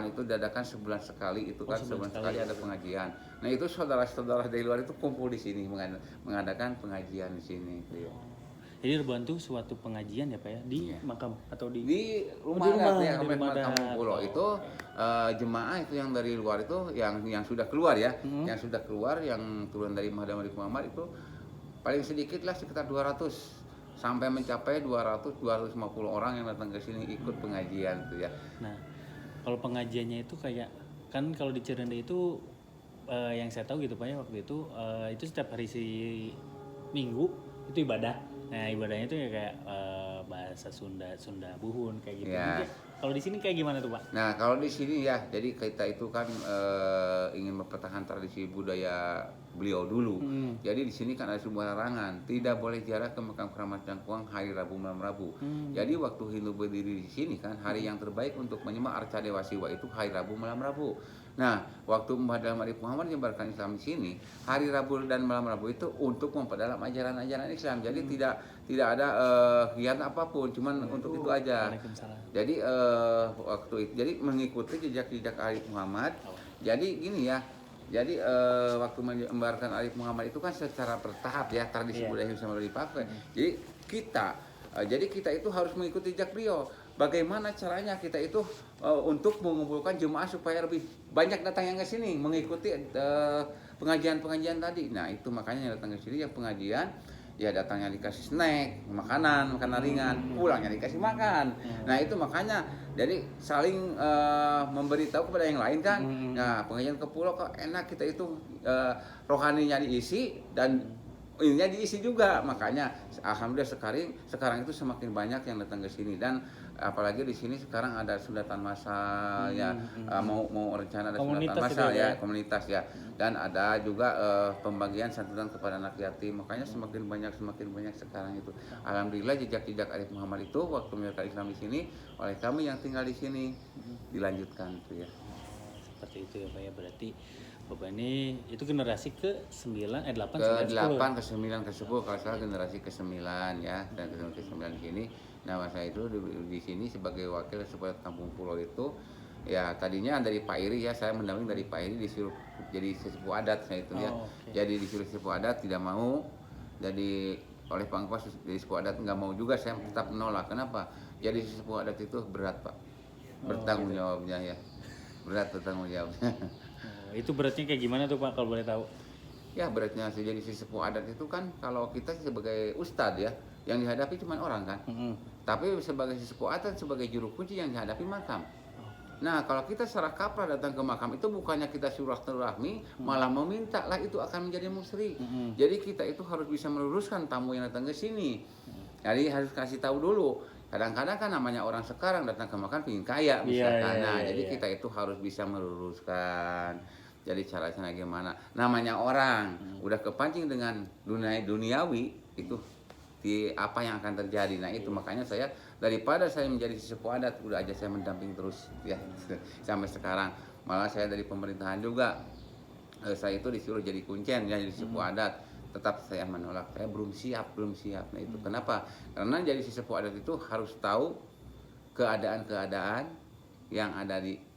B: itu diadakan sebulan sekali, itu kan sebulan sekali ada pengajian. Nah itu saudara-saudara dari luar itu kumpul di sini mengadakan pengajian di sini.
A: Jadi Reboan itu suatu pengajian ya Pak ya di makam atau di
B: rumah adat ya,
A: di rumah adat.
B: Kampung Pulau itu jemaah itu yang dari luar itu yang sudah keluar ya, yang sudah keluar yang turun dari Madam Arif Muhammad itu paling sedikit lah sekitar 200 sampai mencapai 250 orang yang datang ke sini ikut pengajian itu ya.
A: Nah, kalau pengajiannya itu kayak kan kalau di Cirende itu yang saya tahu gitu Pak ya waktu itu setiap hari Minggu itu ibadah. Nah ibadahnya itu ya kayak bahasa Sunda Buhun kayak gitu.
B: Ya.
A: Kalau di sini kayak gimana tuh Pak?
B: Nah kalau di sini ya, jadi kita itu kan ingin mempertahankan tradisi budaya beliau dulu. Jadi di sini kan ada sebuah larangan, tidak boleh ziarah ke makam keramat Cangkuang hari Rabu malam Rabu. Jadi waktu Hindu berdiri di sini kan hari yang terbaik untuk menyembah Arca Dewa Siwa itu hari Rabu malam Rabu. Nah, waktu Madam Arif Muhammad menyebarkan Islam di sini, hari Rabu dan malam Rabu itu untuk memperdalam ajaran-ajaran Islam. Jadi tidak ada kegiatan apapun, cuman untuk itu aja. Jadi waktu itu jadi mengikuti jejak-jejak Arif Muhammad. Jadi gini ya. Jadi waktu menyebarkan Arif Muhammad itu kan secara bertahap ya, tradisi budaya Indonesia mulai dipakai. Jadi kita itu harus mengikuti jejak beliau. Bagaimana caranya kita itu untuk mengumpulkan jemaah supaya lebih banyak datang yang ke sini mengikuti pengajian-pengajian tadi. Nah itu makanya yang datang ke sini yang pengajian ya datangnya dikasih snack, makanan ringan, pulangnya dikasih makan. Nah itu makanya jadi saling memberitahu kepada yang lain kan. Nah pengajian ke pulau kok enak, kita itu rohaninya diisi dan ininya diisi juga. Makanya alhamdulillah sekarang itu semakin banyak yang datang ke sini dan apalagi di sini sekarang ada sunatan massal ya, mau rencana ada sunatan massal ya, komunitas ya, dan ada juga pembagian santunan kepada anak yatim. Makanya semakin banyak sekarang itu. Alhamdulillah jejak-jejak Arif Muhammad itu waktu menyebarkan Islam di sini oleh kami yang tinggal di sini dilanjutkan itu ya.
A: Seperti itu ya Pak ya, berarti Bapak ini itu generasi ke-8
B: ke 8 ke 9 ke 10 kalau salah generasi ke-9 ya, dan generasi ke-9 di sini. Nah saya itu di sini sebagai wakil supaya Kampung Pulau itu ya tadinya dari Pak Iri ya, saya mendamping dari Pak Iri disuruh jadi sesepuh adat saya itu ya. Jadi disuruh sesepuh adat tidak mau, jadi oleh Pangkos jadi sesepuh adat nggak mau juga, saya tetap menolak. Kenapa? Jadi sesepuh adat itu berat Pak, bertanggung jawabnya ya, berat bertanggung jawabnya.
A: Itu beratnya kayak gimana tuh Pak kalau boleh tahu?
B: Ya beratnya jadi sesepuh adat itu kan kalau kita sebagai ustadz ya, yang dihadapi cuma orang kan. Tapi sebagai sesepuh adat, sebagai juru kunci yang dihadapi makam. Nah kalau kita secara kaprah datang ke makam itu bukannya kita silaturahmi, malah meminta lah, itu akan menjadi musyrik. Jadi kita itu harus bisa meluruskan tamu yang datang ke sini. Jadi harus kasih tahu dulu. Kadang-kadang kan namanya orang sekarang datang ke makam pingin kaya misalkan. Jadi kita itu harus bisa meluruskan. Jadi caranya gimana? Namanya orang udah kepancing dengan duniawi itu apa yang akan terjadi. Nah itu makanya saya daripada saya menjadi sesepuh adat udah aja saya mendamping terus ya sampai sekarang. Malah saya dari pemerintahan juga saya itu disuruh jadi kuncen ya, jadi sesepuh adat. Tetap saya menolak, saya belum siap. Nah itu kenapa? Karena jadi sesepuh adat itu harus tahu keadaan-keadaan yang ada di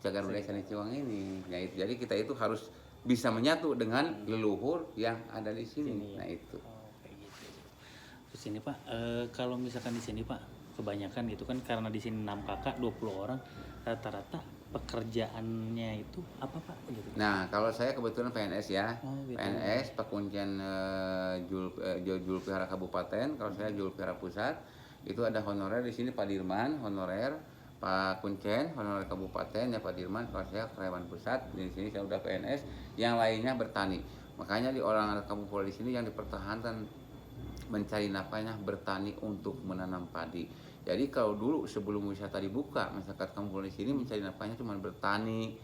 B: Cagar Budaya Candi Cangkuang ini. Nah itu jadi kita itu harus bisa menyatu dengan leluhur yang ada di sini. Nah itu.
A: Kayak gitu. Terus ini Pak, kalau misalkan di sini Pak, kebanyakan itu kan karena di sini 6 kakak 20 orang, rata-rata pekerjaannya itu apa Pak? Gitu.
B: Nah kalau saya kebetulan PNS ya,
A: gitu.
B: PNS Pakuncian Juru Pihara Kabupaten. Kalau saya Juru Pihara Pusat, itu ada honorer di sini Pak Dirman, honorer. Pak Kuncen, honorer Kabupaten ya Pak Dirman. Kalau saya karyawan pusat, di sini saya udah PNS. Yang lainnya bertani. Makanya di orang Kampung Pulau di sini yang dipertahankan mencari nafkahnya bertani untuk menanam padi. Jadi kalau dulu sebelum wisata dibuka, masyarakat Kampung Pulau di sini mencari nafkahnya cuma bertani,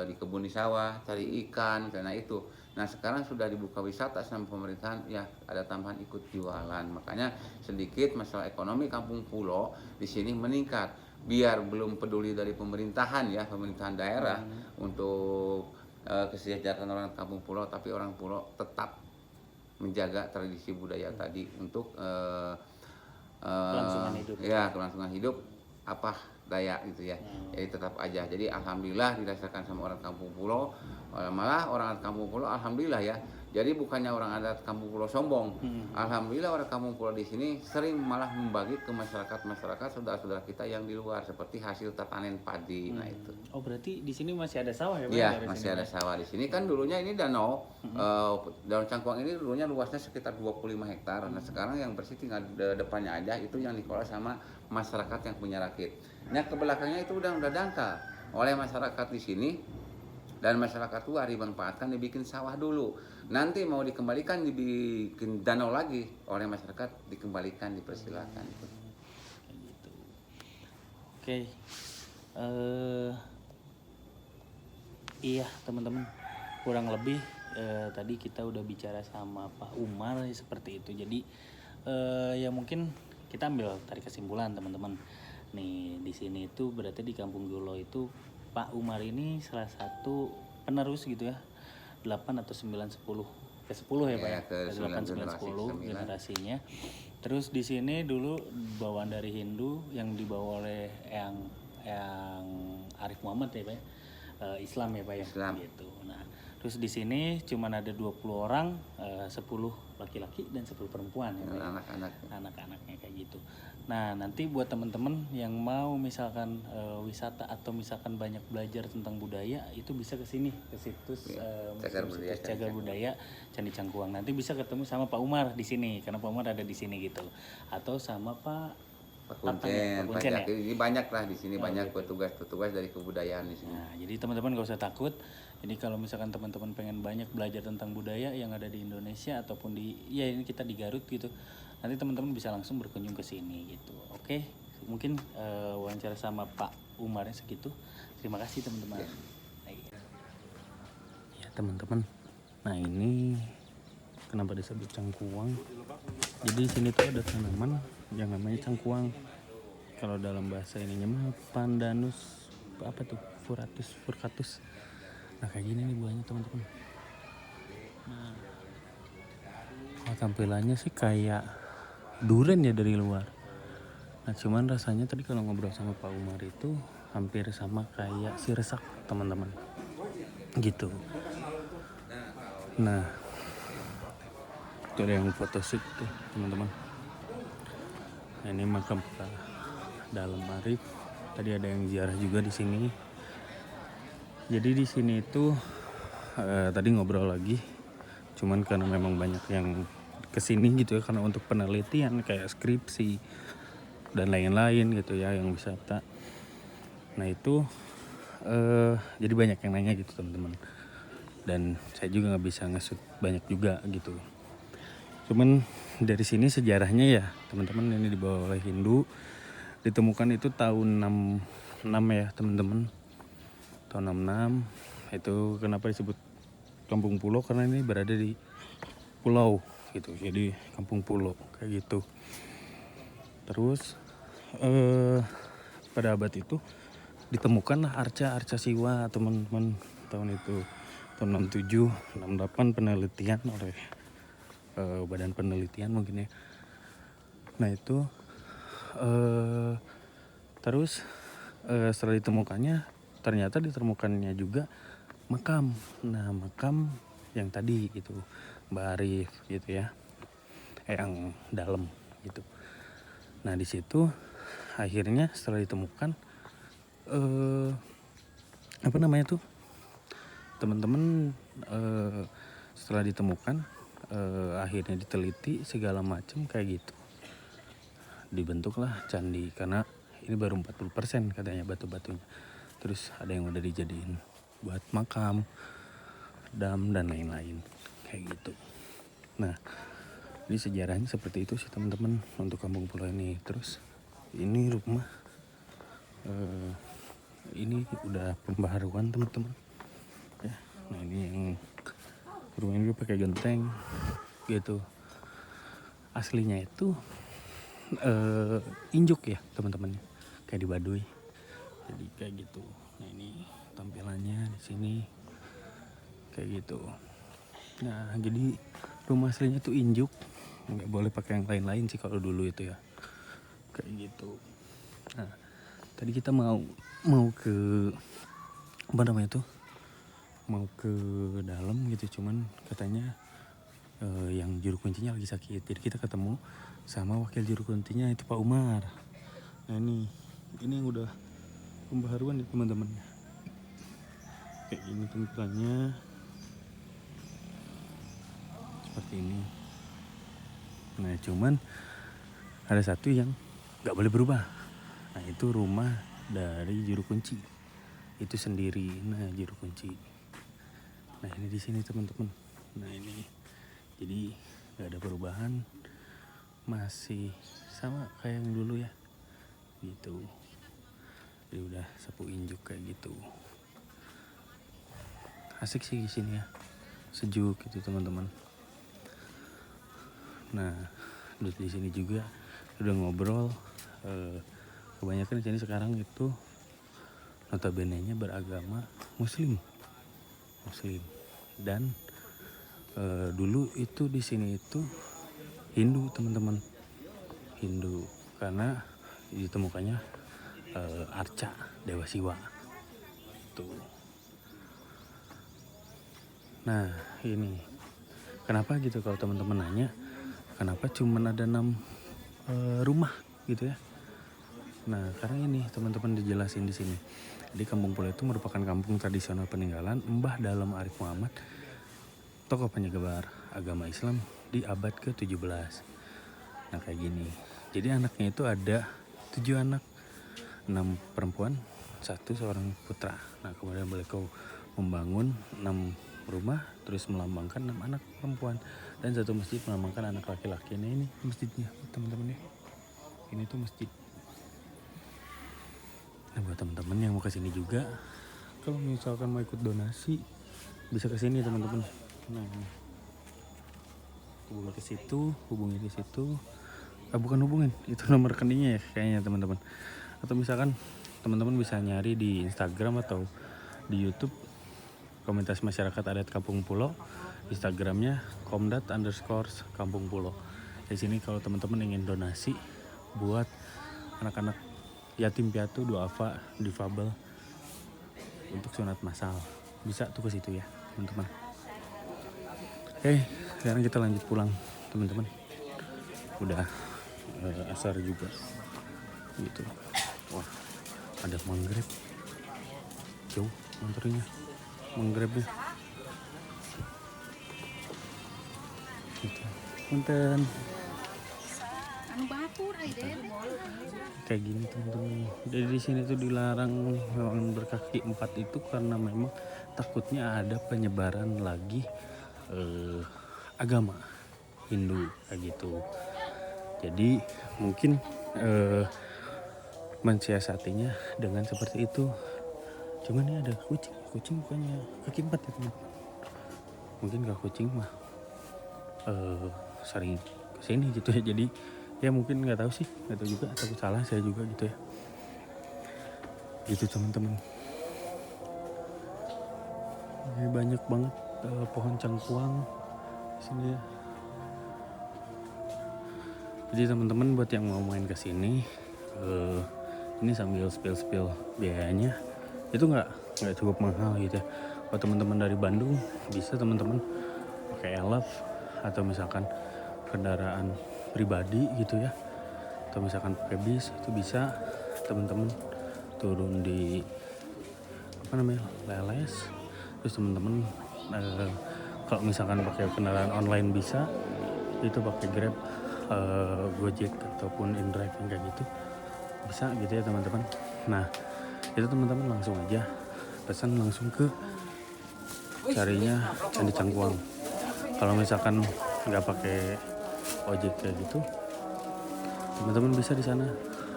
B: di kebun di sawah, cari ikan, karena itu. Nah sekarang sudah dibuka wisata sama pemerintahan, ya ada tambahan ikut jualan. Makanya sedikit masalah ekonomi Kampung Pulau di sini meningkat. biar belum peduli dari pemerintahan ya, pemerintahan daerah untuk kesejahteraan orang kampung pulau, tapi orang pulau tetap menjaga tradisi budaya tadi untuk
A: Kelangsungan hidup.
B: ya kelangsungan hidup apa daya gitu ya. Jadi tetap aja. Jadi alhamdulillah dirasakan sama orang kampung pulau, malah orang kampung pulau alhamdulillah ya. Jadi bukannya orang adat kampung pulau sombong. Alhamdulillah orang kampung pulau di sini sering malah membagi ke masyarakat saudara-saudara kita yang di luar seperti hasil panen padi. Nah itu.
A: Oh berarti di sini masih ada sawah ya Pak?
B: Iya,
A: Dari
B: masih
A: sini?
B: ada sawah di sini. Kan dulunya ini danau, danau Cangkuang ini dulunya luasnya sekitar 25 hektar. Nah sekarang yang bersih tinggal depannya aja, itu yang dikelola sama masyarakat yang punya rakit. Nah ke belakangnya itu udah dangkal oleh masyarakat di sini, dan masyarakat luar dimanfaatkan dibikin sawah dulu. Nanti mau dikembalikan dibikin danau lagi oleh masyarakat, dikembalikan, dipersilakan.
A: Kayak gitu. Oke. Iya teman-teman, kurang lebih tadi kita udah bicara sama Pak Umar seperti itu. Jadi ya mungkin kita ambil tarik kesimpulan teman-teman. Nih di sini itu berarti di Kampung Gulo itu Pak Umar ini salah satu penerus gitu ya, 8 atau 9 10 ke 10 ya Pak ya,
B: ke
A: 8 9 10 generasinya. Terus di sini dulu bawaan dari Hindu yang dibawa oleh yang Arif Muhammad ya Pak ya. Islam ya Pak ya.
B: Islam.
A: Gitu. Nah, terus di sini cuman ada 20 orang, 10 laki-laki dan 10 perempuan ya Pak ya.
B: Anak-anak.
A: Anak-anaknya kayak gitu. Nah, nanti buat teman-teman yang mau misalkan wisata atau misalkan banyak belajar tentang budaya, itu bisa ke sini, ke situs Cagar Budaya Candi Cangkuang. Nanti bisa ketemu sama Pak Umar di sini karena Pak Umar ada di sini gitu. Atau sama Pak
B: Kuncen ya? Ini banyak lah di sini, banyak petugas dari kebudayaan di sini.
A: Nah, jadi teman-teman gak usah takut. Jadi kalau misalkan teman-teman pengen banyak belajar tentang budaya yang ada di Indonesia ataupun ya ini kita di Garut gitu, nanti teman-teman bisa langsung berkunjung ke sini gitu. Oke, mungkin wawancara sama Pak Umarnya segitu. Terima kasih teman-teman. Ya teman-teman, nah ini kenapa disebut cangkuang? Jadi di sini tuh ada tanaman yang namanya cangkuang. Kalau dalam bahasa ininya mah pandanus apa tuh? Furcatus. Nah kayak gini nih buahnya teman-teman. Nah, tampilannya sih kayak durian ya dari luar. Nah cuman rasanya tadi kalau ngobrol sama Pak Umar itu hampir sama kayak sirsak teman-teman. Gitu. Nah itu ada yang photoshoot tuh teman-teman. Nah, ini makam Pak Dalam Arif. Tadi ada yang ziarah juga di sini. Jadi di sini itu tadi ngobrol lagi. Cuman karena memang banyak yang kesini gitu ya, karena untuk penelitian kayak skripsi dan lain-lain gitu ya yang wisata. Nah itu jadi banyak yang nanya gitu teman-teman. Dan saya juga nggak bisa nge-shoot banyak juga gitu. Cuman dari sini sejarahnya ya teman-teman, ini dibawa oleh Hindu, ditemukan itu tahun 66 ya teman-teman, tahun 66. Itu kenapa disebut kampung pulau, karena ini berada di pulau gitu, jadi kampung pulau kayak gitu. Terus pada abad itu ditemukanlah arca siwa teman-teman, tahun itu tahun 67 68 penelitian oleh badan penelitian mungkin ya. Nah itu terus setelah ditemukannya ternyata ditemukannya juga makam. Nah makam yang tadi itu Mbak Arif gitu ya, yang dalam gitu. Nah di situ akhirnya setelah ditemukan apa namanya tuh teman-teman, setelah ditemukan akhirnya diteliti segala macam kayak gitu, dibentuklah candi karena ini baru 40% katanya batu-batunya. Terus ada yang udah dijadiin buat makam, dam dan lain-lain kayak gitu. Nah ini sejarahnya seperti itu sih teman-teman untuk kampung pulau ini. Terus ini rumah ini udah pembaharuan teman-teman ya. Nah ini yang rumah ini pakai genteng gitu. Aslinya itu injuk ya teman-teman, kayak di Baduy. Jadi kayak gitu. Nah ini tampilannya di sini kayak gitu. Nah jadi rumah aslinya tuh injuk, nggak boleh pakai yang lain-lain sih kalau dulu itu ya, kayak gitu. Nah tadi kita mau ke apa namanya tuh, mau ke dalam gitu, cuman katanya yang juru kuncinya lagi sakit, jadi kita ketemu sama wakil juru kuncinya itu Pak Umar. Nah ini yang udah pembaharuan ya teman-teman, kayak gini tampilannya seperti ini. Nah cuman ada satu yang nggak boleh berubah, nah itu rumah dari juru kunci itu sendiri. Nah juru kunci, nah ini di sini teman-teman. Nah ini jadi nggak ada perubahan, masih sama kayak yang dulu ya gitu. Jadi udah sapu injuk kayak gitu. Asik sih di sini ya, sejuk gitu teman-teman. Nah di sini juga udah ngobrol, kebanyakan di sini sekarang itu notabene-nya beragama muslim dan dulu itu di sini itu Hindu teman-teman, Hindu, karena ditemukannya arca Dewa Siwa tuh. Nah ini kenapa gitu, kalau teman-teman nanya kenapa cuman ada 6 rumah gitu ya. Nah karena ini teman-teman dijelasin di sini. Jadi Kampung Pulo itu merupakan kampung tradisional peninggalan Mbah Dalem Arif Muhammad, tokoh penyebar agama Islam di abad ke-17. Nah kayak gini. Jadi anaknya itu ada 7 anak, 6 perempuan, 1 seorang putra. Nah kemudian beliau membangun 6 rumah, terus melambangkan 6 anak perempuan, dan 1 masjid melambangkan anak laki-laki. Nah ini masjidnya teman-teman ya. Ini tuh masjid. Nah buat teman-teman yang mau kesini juga, kalau misalkan mau ikut donasi bisa kesini teman-teman. Nah hubungi ke situ, bukan hubungin, itu nomor rekeningnya ya kayaknya teman-teman. Atau misalkan teman-teman bisa nyari di Instagram atau di YouTube Komunitas Masyarakat Adat Kampung Pulo, Instagramnya @komdat_kampung pulo. Di sini kalau teman-teman ingin donasi buat anak-anak yatim piatu, duafa, difabel untuk sunat massal, bisa tuh ke situ ya teman-teman. Oke, sekarang kita lanjut pulang teman-teman. Udah asar juga gitu. Wah ada mangrove jauh motornya, mangrove-nya gitu. Punten kayak gini teman-teman. Jadi di sini tuh dilarang hewan berkaki 4 itu karena memang takutnya ada penyebaran lagi agama Hindu kayak gitu. Jadi mungkin mensiasatinya dengan seperti itu. Cuman ini ada kucing bukannya kaki 4 ya teman. Mungkin gak kucing mah sering kesini gitu ya. Jadi ya mungkin nggak tahu sih, nggak tahu juga, takut salah saya juga gitu ya. Gitu teman-teman. Ini banyak banget pohon cangkuang di sini ya. Jadi teman-teman buat yang mau main ke sini, ini sambil spill biayanya itu nggak cukup mahal gitu ya. Kalau teman-teman dari Bandung bisa teman-teman pakai elf atau misalkan kendaraan pribadi gitu ya, atau misalkan pakai bis itu bisa teman-teman turun di Leles. Terus teman-teman kalau misalkan pakai kendaraan online bisa itu pakai Grab, Gojek ataupun InDrive yang kayak gitu bisa gitu ya teman-teman. Nah itu teman-teman langsung aja pesan langsung ke carinya Candi Cangkuang. Kalau misalkan nggak pakai ojek kayak gitu, teman-teman bisa di sana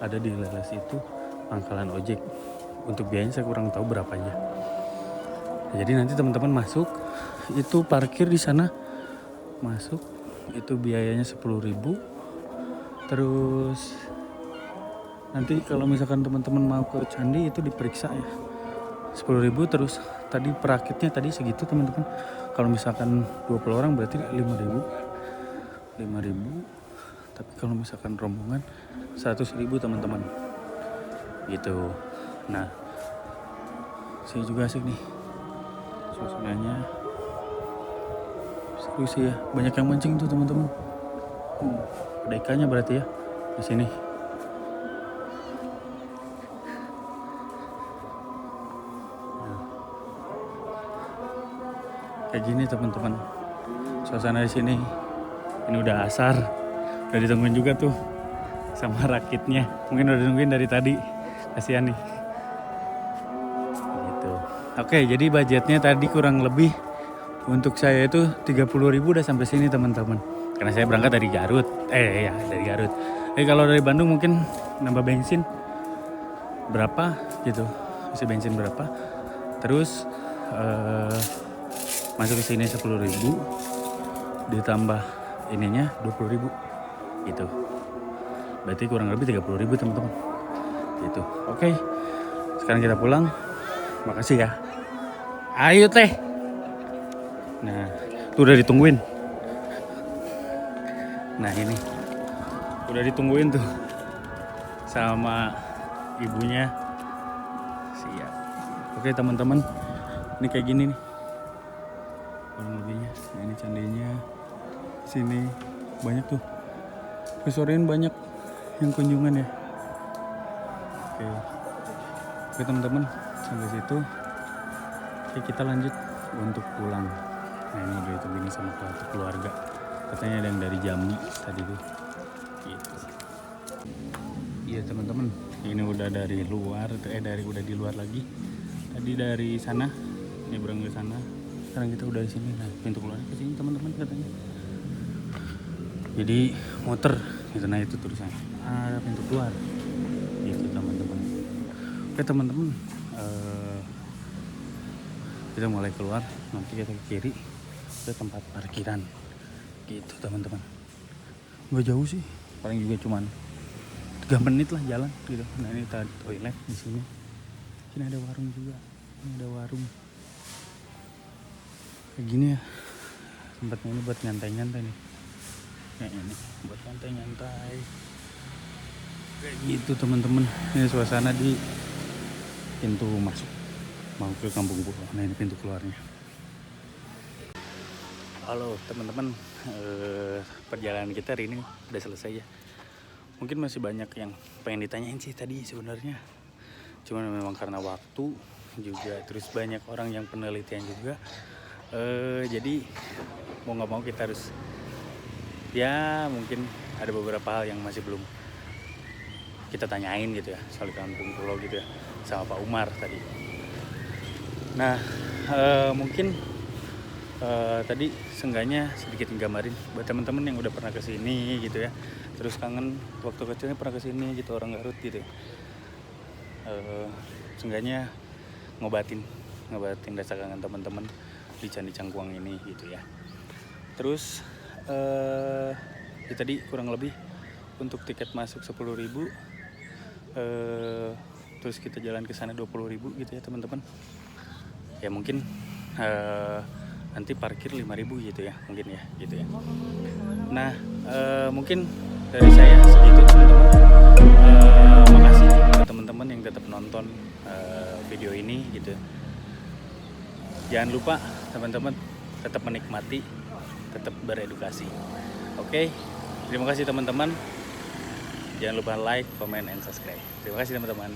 A: ada di Leles itu pangkalan ojek. Untuk biayanya saya kurang tahu berapanya. Jadi nanti teman-teman masuk itu parkir di sana, masuk itu biayanya 10.000. Terus Nanti kalau misalkan teman-teman mau ke candi itu diperiksa ya 10.000, terus tadi perakitnya tadi segitu teman-teman. Kalau misalkan 20 orang berarti 5.000. Tapi kalau misalkan rombongan 100.000 teman-teman gitu. Nah saya juga asik nih suasananya, seru sih ya, banyak yang mancing tuh teman-teman. Ada ikannya berarti ya di sini. Kayak gini teman-teman suasana di sini. Ini udah asar, udah ditungguin juga tuh sama rakitnya, mungkin udah ditungguin dari tadi, kasihan nih gitu. Oke, jadi budgetnya tadi kurang lebih untuk saya itu 30.000 udah sampai sini teman-teman, karena saya berangkat dari Garut. Dari Garut. Kalau dari Bandung mungkin nambah bensin berapa gitu, isi bensin berapa, terus masuk ke sini 10.000 ditambah ininya 20.000 gitu. Berarti kurang lebih 30.000 teman-teman. Gitu. Oke. Sekarang kita pulang. Makasih ya. Ayo teh. Nah, tuh udah ditungguin. Nah, ini. Udah ditungguin tuh sama ibunya. Siap. Oke, teman-teman. Ini kayak gini nih. Kurang lebihnya. Nah, ini candinya. Sini banyak tuh. Kesorean banyak yang kunjungan ya. Oke teman-teman, sampai situ. Oke, kita lanjut untuk pulang. Nah, ini udah ditungguin sama keluarga. Katanya ada yang dari Jambi tadi tuh. Gitu. Iya teman-teman, ini udah dari luar, udah di luar lagi. Tadi dari sana, nyebrang ke sana. Sekarang kita udah di sini. Nah, pintu keluar ke sini teman-teman katanya. Jadi muter gitu, nah itu tulisannya ada pintu keluar gitu teman-teman. Oke teman-teman, kita mulai keluar, nanti kita ke kiri ke tempat parkiran gitu teman-teman. Nggak jauh sih, paling juga cuman 3 menit lah jalan gitu. Nah ini toilet di sini. Sini ada warung juga, ini ada warung kayak gini ya. Tempatnya ini buat nyantai-nyantai nih. Kayak ini buat nyantai-nyantai kayak gitu teman-teman. Ini suasana di pintu masuk mau ke Kampung Pulau. Nah ini pintu keluarnya. Halo teman-teman, perjalanan kita hari ini udah selesai ya. Mungkin masih banyak yang pengen ditanyain sih tadi sebenarnya, cuman memang karena waktu juga, terus banyak orang yang penelitian juga. Jadi mau nggak mau kita harus ya, mungkin ada beberapa hal yang masih belum kita tanyain gitu ya soal Kampung Pulau gitu ya sama Pak Umar tadi. Nah mungkin tadi seenggaknya sedikit nggambarin buat teman-teman yang udah pernah kesini gitu ya, terus kangen waktu kecilnya pernah kesini gitu, orang Garut gitu ya. Seenggaknya ngobatin rasa kangen teman-teman di Candi Cangkuang ini gitu ya. Terus ya tadi kurang lebih untuk tiket masuk 10.000, terus kita jalan ke sana 20.000 gitu ya teman-teman. Ya mungkin nanti parkir 5.000 gitu ya, mungkin ya gitu ya. Nah mungkin dari saya segitu teman-teman. Makasih buat teman-teman yang tetap nonton video ini gitu. Jangan lupa teman-teman tetap menikmati, tetap beredukasi. Oke, terima kasih teman-teman. Jangan lupa like, comment, and subscribe. Terima kasih teman-teman.